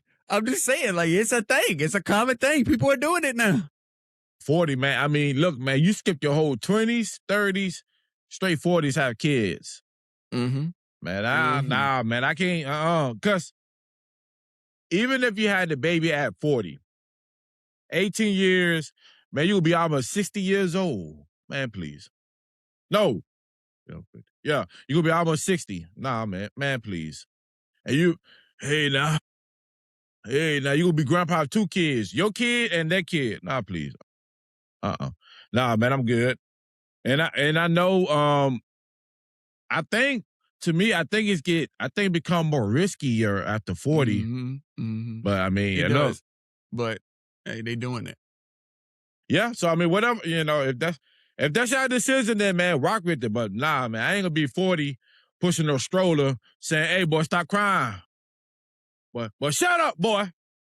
like, it's a thing. It's a common thing. People are doing it now. 40, man. I mean, look, man, you skipped your whole 20s, 30s, straight 40s have kids. Mm-hmm. Man, nah, man, I can't, because even if you had the baby at 40, 18 years, man, you'll be almost 60 years old. Man, please. No. Yeah, you'll be almost 60. Nah, man, please. And hey, now, you're going to be grandpa of 2 kids. Your kid and that kid. Nah, please. Nah, man, I'm good. And I know, I think, to me, I think it become more riskier after 40. But I mean, it does. But hey, they doing it. Yeah, so I mean, whatever, if that's your decision, then man, rock with it. But nah, man, I ain't gonna be 40 pushing no stroller saying, hey boy, stop crying. But shut up, boy.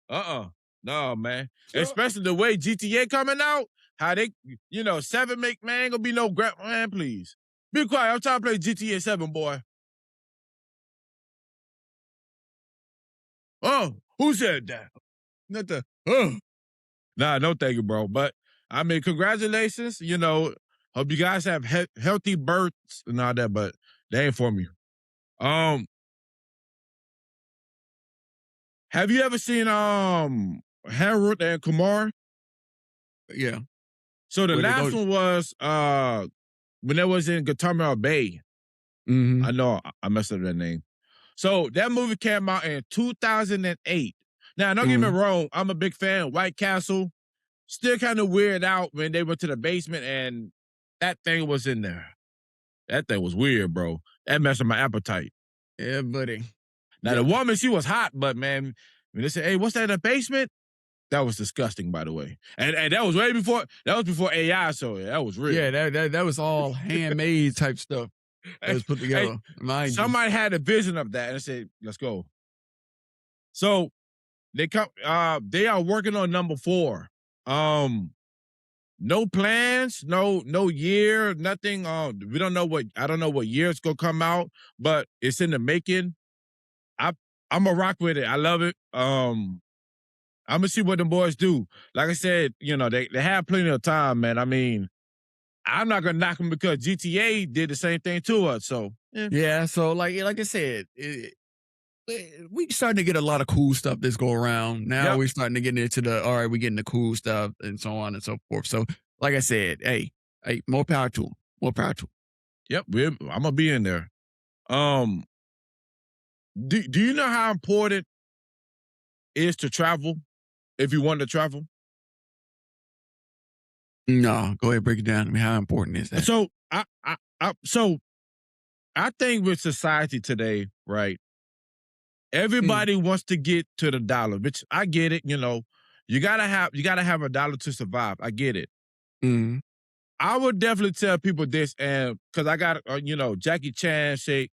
No, man. Sure. Especially the way GTA coming out, how they, 7 man, ain't gonna be no man, please. Be quiet. I'm trying to play GTA 7, boy. Oh, who said that? Not the Nah, no thank you, bro. But I mean, congratulations. Hope you guys have healthy births and all that, but they ain't for me. Have you ever seen Harold and Kumar? Yeah. So the Where they last go- one was when they was in Guantanamo Bay. Mhm. I know I messed up that name. So that movie came out in 2008. Now, don't get me wrong, I'm a big fan. White Castle, still kind of weird out when they went to the basement and that thing was in there. That thing was weird, bro. That messed with my appetite. Yeah, buddy. Now, Yeah. the woman, she was hot, but man, when they said, hey, what's that in the basement? That was disgusting, by the way. And that was before AI, so that was real. Yeah, that was all handmade type stuff that was put together. Mind you. Somebody had a vision of that and said, let's go. So they are working on number 4. No plans, no year, nothing. I don't know what year it's gonna come out, but it's in the making. I'm gonna rock with it. I love it. I'm gonna see what the boys do. Like I said, they have plenty of time, man. I mean, I'm not gonna knock them because GTA did the same thing to us. So Yeah, so like I said, we starting to get a lot of cool stuff this go around. Now Yep. we're starting to get into we're getting the cool stuff and so on and so forth. So like I said, hey, more power to them. More power to them. Yep, I'm gonna be in there. Do you know how important it is to travel if you want to travel? No, go ahead, break it down to me. How important is that? So I think with society today, right? Everybody wants to get to the dollar, which I get it. You gotta have a dollar to survive. I get it. Mhm. I would definitely tell people this, and because I got, Jackie Chan said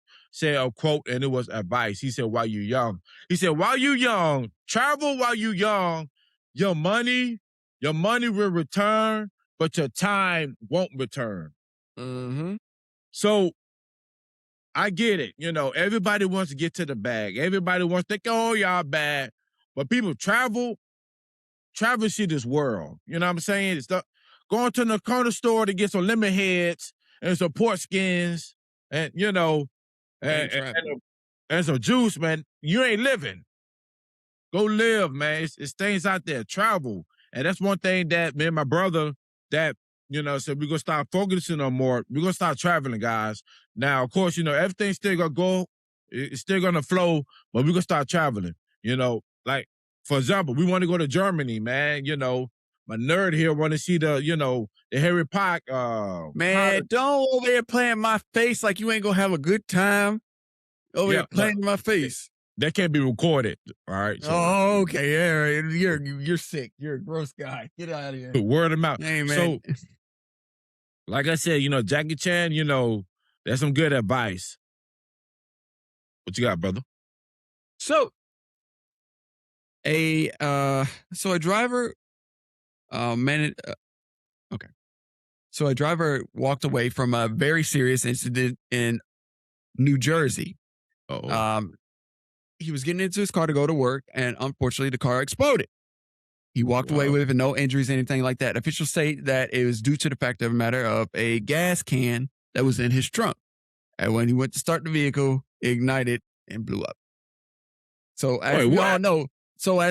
a quote, and it was advice. He said, "While you young," he said, "While you young, travel while you young. Your money will return, but your time won't return." Mm-hmm. So I get it. Everybody wants to get to the bag. Everybody wants to think, oh, y'all bad, but people travel see this world. You know what I'm saying? It's going to the corner store to get some lemon heads and some pork skins and, and, and some juice, man. You ain't living. Go live, man. It's things out there. Travel. And that's one thing that me and my brother that, said we're going to start focusing on more. We're going to start traveling, guys. Now, of course, everything's still going to go. It's still going to flow, but we're going to start traveling. Like, for example, we want to go to Germany, man. My nerd here want to see the Harry Potter. Man, don't over there playing my face like you ain't gonna have a good time. Over there playing in my face. That can't be recorded. All right. So, oh, okay. Yeah, right. You're sick. You're a gross guy. Get out of here. Word of mouth. Hey, man. So, like I said, Jackie Chan, that's some good advice. What you got, brother? So, a driver, okay. So a driver walked away from a very serious incident in New Jersey. Oh. He was getting into his car to go to work, and unfortunately, the car exploded. He walked away with no injuries, anything like that. Officials say that it was due to the fact of a matter of a gas can that was in his trunk. And when he went to start the vehicle, it ignited and blew up. So as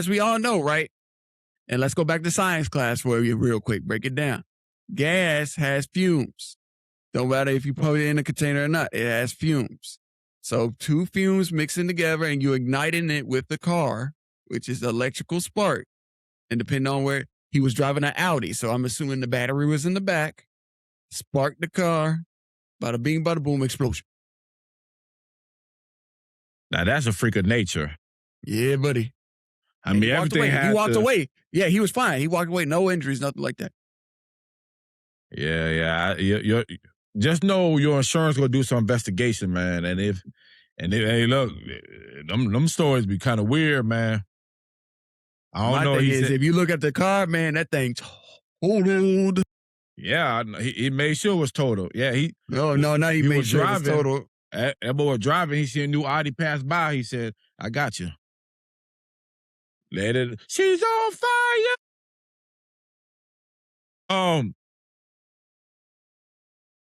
we all know, right? And let's go back to science class for you real quick. Break it down. Gas has fumes. Don't matter if you put it in a container or not. It has fumes. So 2 fumes mixing together and you igniting it with the car, which is electrical spark. And depending on where he was driving an Audi. So I'm assuming the battery was in the back, sparked the car, bada bing, bada boom, explosion. Now that's a freak of nature. Yeah, buddy. I mean, everything he walked away. Yeah, he was fine. He walked away. No injuries, nothing like that. Yeah. You just know your insurance gonna do some investigation, man. And And hey, look, them stories be kind of weird, man. I don't know. My thing He is, said, if you look at the car, man, that thing's totaled. yeah, he made sure it was total. Yeah, he Now he made was sure it was driving. total. That boy was driving. He seen a new Audi pass by. He said, "I got you. Let it. She's on fire."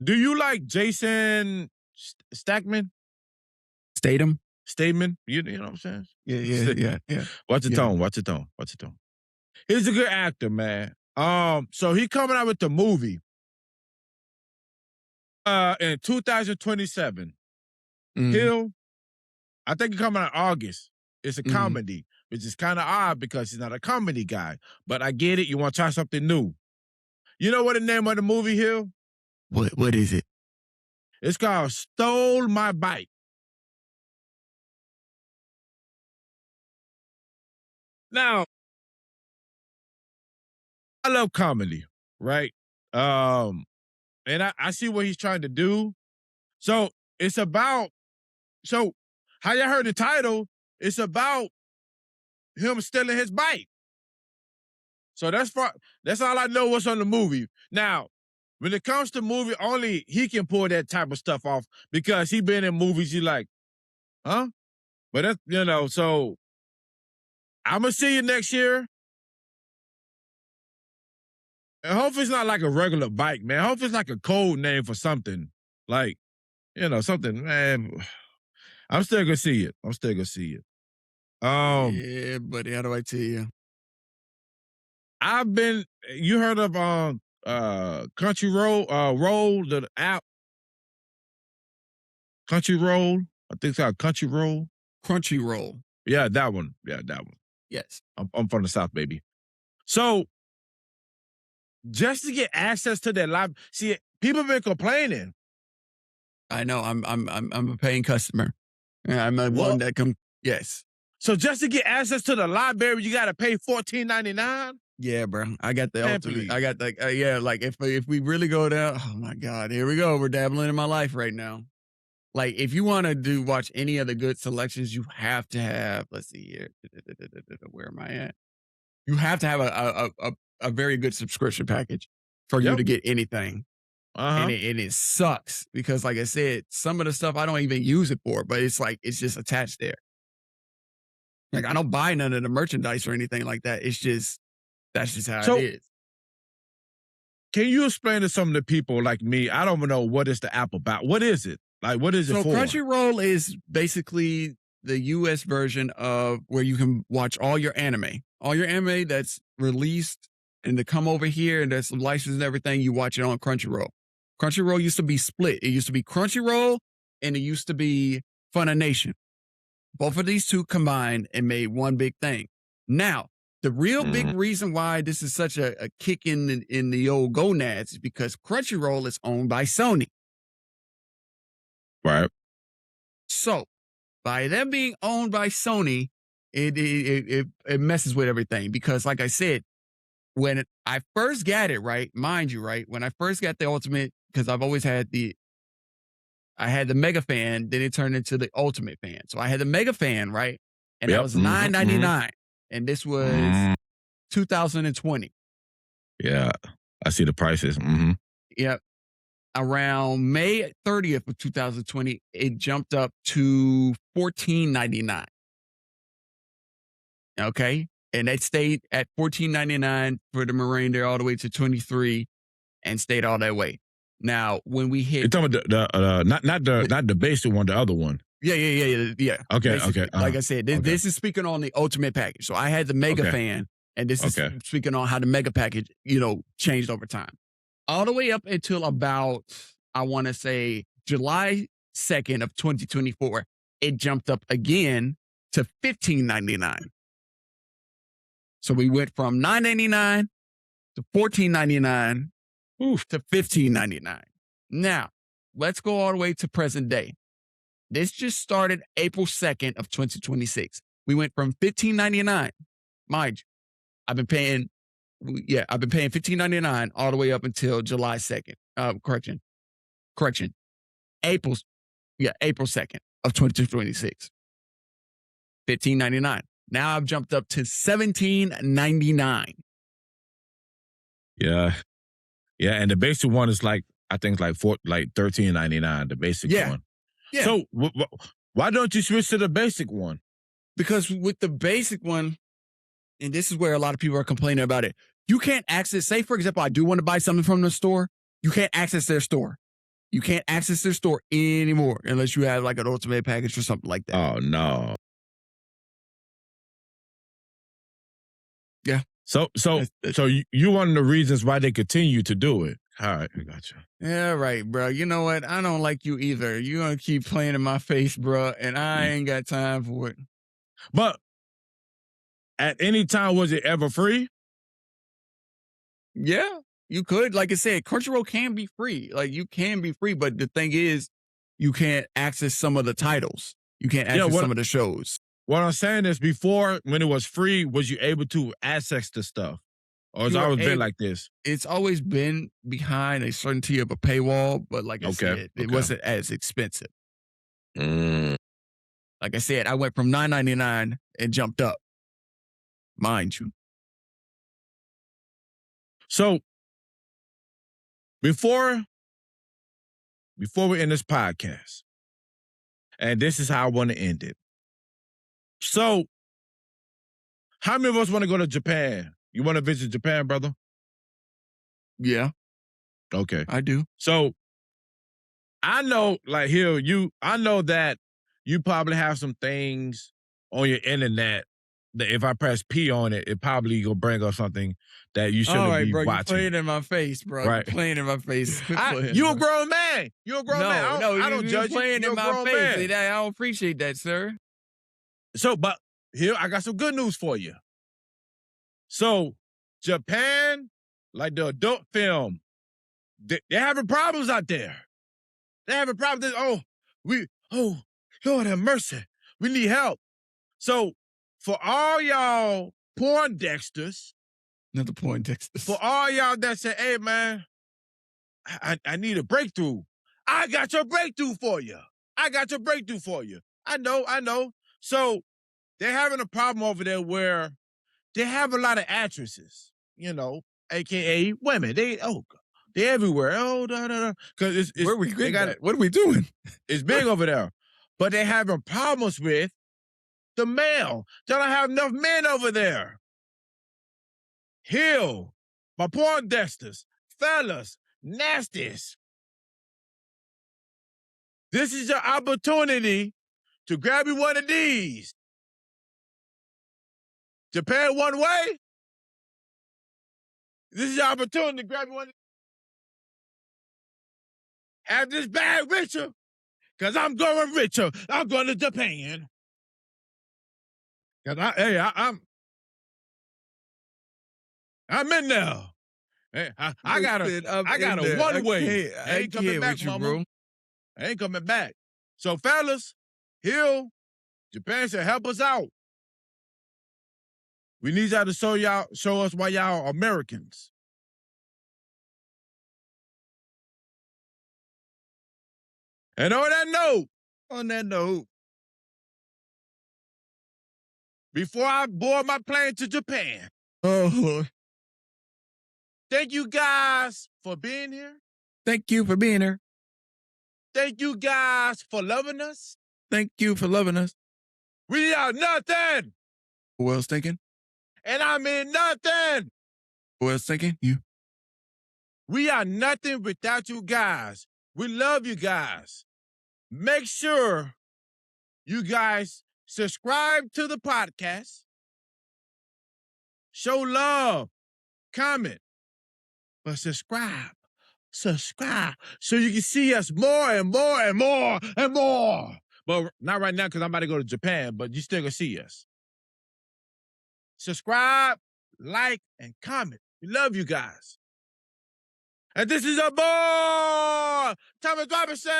Do you like Jason Stackman? Statham? Statement? You know what I'm saying? Yeah. Watch the Yeah. tone. Watch the tone. Watch the tone. He's a good actor, man. So he coming out with the movie in 2027. Hill, I think it's coming out August. It's a comedy, which is kind of odd because he's not a comedy guy. But I get it. You want to try something new. You know what the name of the movie, Hill? What is it? It's called Stole My Bike. Now, I love comedy, right? And I see what he's trying to do. So it's about, so how you heard the title, it's about him stealing his bike. So that's all I know what's on the movie. Now, when it comes to movie, only he can pull that type of stuff off because he been in movies you like, huh? But that's, so I'm going to see you next year. And hopefully it's not like a regular bike, man. Hopefully it's like a code name for something. Like, something, man. I'm still going to see it. Yeah, buddy, how do I tell you? You heard of Country Roll, the app? Country Roll? I think it's called Country Roll. Crunchyroll. Yeah, that one. Yes. I'm from the South, baby. So just to get access to that live, see, people been complaining. I know. I'm a paying customer. I'm one that yes. So just to get access to the library, you got to pay $14.99. Yeah, bro. I got the ultimate. I got like like if we really go down, oh my God, here we go. We're dabbling in my life right now. Like if you want to watch any of the good selections, you have to have. Let's see here. Where am I at? You have to have a very good subscription package for you to get anything. And it sucks because, like I said, some of the stuff I don't even use it for, but it's like it's just attached there. Like I don't buy none of the merchandise or anything like that. It's just that's just how it is. Can you explain to some of the people like me? I don't know what is the app about. What is it? Like, what is it for? So Crunchyroll is basically the US version of where you can watch all your anime that's released and to come over here and that's licensed and everything. You watch it on Crunchyroll. Crunchyroll used to be split. It used to be Crunchyroll and it used to be Funimation. Both of these two combined and made one big thing. Now, the real big reason why this is such a kick in the old gonads is because Crunchyroll is owned by Sony. Right. So, by them being owned by Sony, it messes with everything because, like I said, when I first got it, right, mind you, right, when I first got the Ultimate, because I've always had I had the Mega Fan, then it turned into the Ultimate Fan. So I had the Mega Fan, right, and that was $9.99, and this was 2020. Yeah, I see the prices. Yep. Around May 30th of 2020, it jumped up to $14.99. Okay. And it stayed at $14.99 for the remainder all the way to 23 and stayed all that way. Now, when we hit, you're talking about not the basic one, the other one. Yeah. Okay. Like I said, this is speaking on the Ultimate package. So I had the Mega Fan, and this is speaking on how the Mega package, changed over time. All the way up until about, I want to say, July 2nd of 2024, it jumped up again to $15.99. So we went from $9.99 to $14.99 to $15.99. Now, let's go all the way to present day. This just started April 2nd of 2026. We went from $15.99. Mind you, I've been paying $15.99 all the way up until July 2nd. Correction. April 2nd of 2026. $15.99. Now I've jumped up to $17.99. Yeah. Yeah. And the basic one is like, I think like $13.99, the basic one. Yeah. So why don't you switch to the basic one? Because with the basic one, and this is where a lot of people are complaining about it, you can't access, say, for example, I do want to buy something from the store. You can't access their store. You can't access their store anymore unless you have like an ultimate package or something like that. Oh, no. Yeah. So you one of the reasons why they continue to do it. All right, I got you. Yeah, right, bro. You know what? I don't like you either. You're going to keep playing in my face, bro, and I ain't got time for it. But at any time, was it ever free? Yeah, you could. Like I said, Crunchyroll can be free. Like, you can be free, but the thing is, you can't access some of the titles. You can't access some of the shows. What I'm saying is, before, when it was free, was you able to access the stuff? Or it's always been like this? It's always been behind a certainty of a paywall, but like I said, it wasn't as expensive. Like I said, I went from $9.99 and jumped up, mind you. So before we end this podcast, and this is how I want to end it. So, how many of us want to go to Japan? You want to visit Japan, brother? Yeah. Okay. I do. So, I know, like, I know that you probably have some things on your internet that if I press P on it, it probably will bring up something that you shouldn't be bro, watching. You're playing in my face, bro. Right. You're playing in my face. You a grown man. You're a grown man. I don't judge you. Playing You're in a my grown face. man. I don't appreciate that, sir. So, but here, I got some good news for you. So, Japan, like the adult film, they're having problems out there. They're having problems. Lord have mercy. We need help. So, for all y'all porn dexters, Not the porn dexters. for all y'all that say, hey, man, I need a breakthrough. I got your breakthrough for you. I know. So, they're having a problem over there where they have a lot of actresses, AKA women. They're everywhere. Because where are we what are we doing? It's big over there. But they're having problems with the male. They don't have enough men over there. Hill, my porn dexters, fellas, nasties. This is your opportunity to grab you one of these. Japan one way. This is your opportunity to grab you one. Have this bag richer, because I'm going richer. I'm going to Japan. Cause I'm in there. Hey, I got a one way. I ain't coming back, mama. Bro. I ain't coming back. So, fellas, Japan should help us out. We need y'all to show us why y'all are Americans. And on that note, before I board my plane to Japan, thank you guys for being here. Thank you for being here. Thank you guys for loving us. Thank you for loving us. We are nothing. Who else thinking? And I mean nothing. Who else thinking? You. We are nothing without you guys. We love you guys. Make sure you guys subscribe to the podcast. Show love. Comment. But subscribe. So you can see us more and more and more and more. But not right now because I'm about to go to Japan, but you still gonna see us. Subscribe, like, and comment. We love you guys. And this is your boy, Thomas Robinson.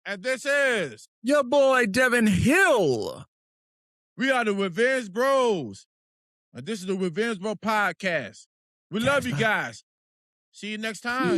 And this is your boy, Devin Hill. We are the Revenge Bros. And this is the Revenge Bro Podcast. We love you guys. See you next time.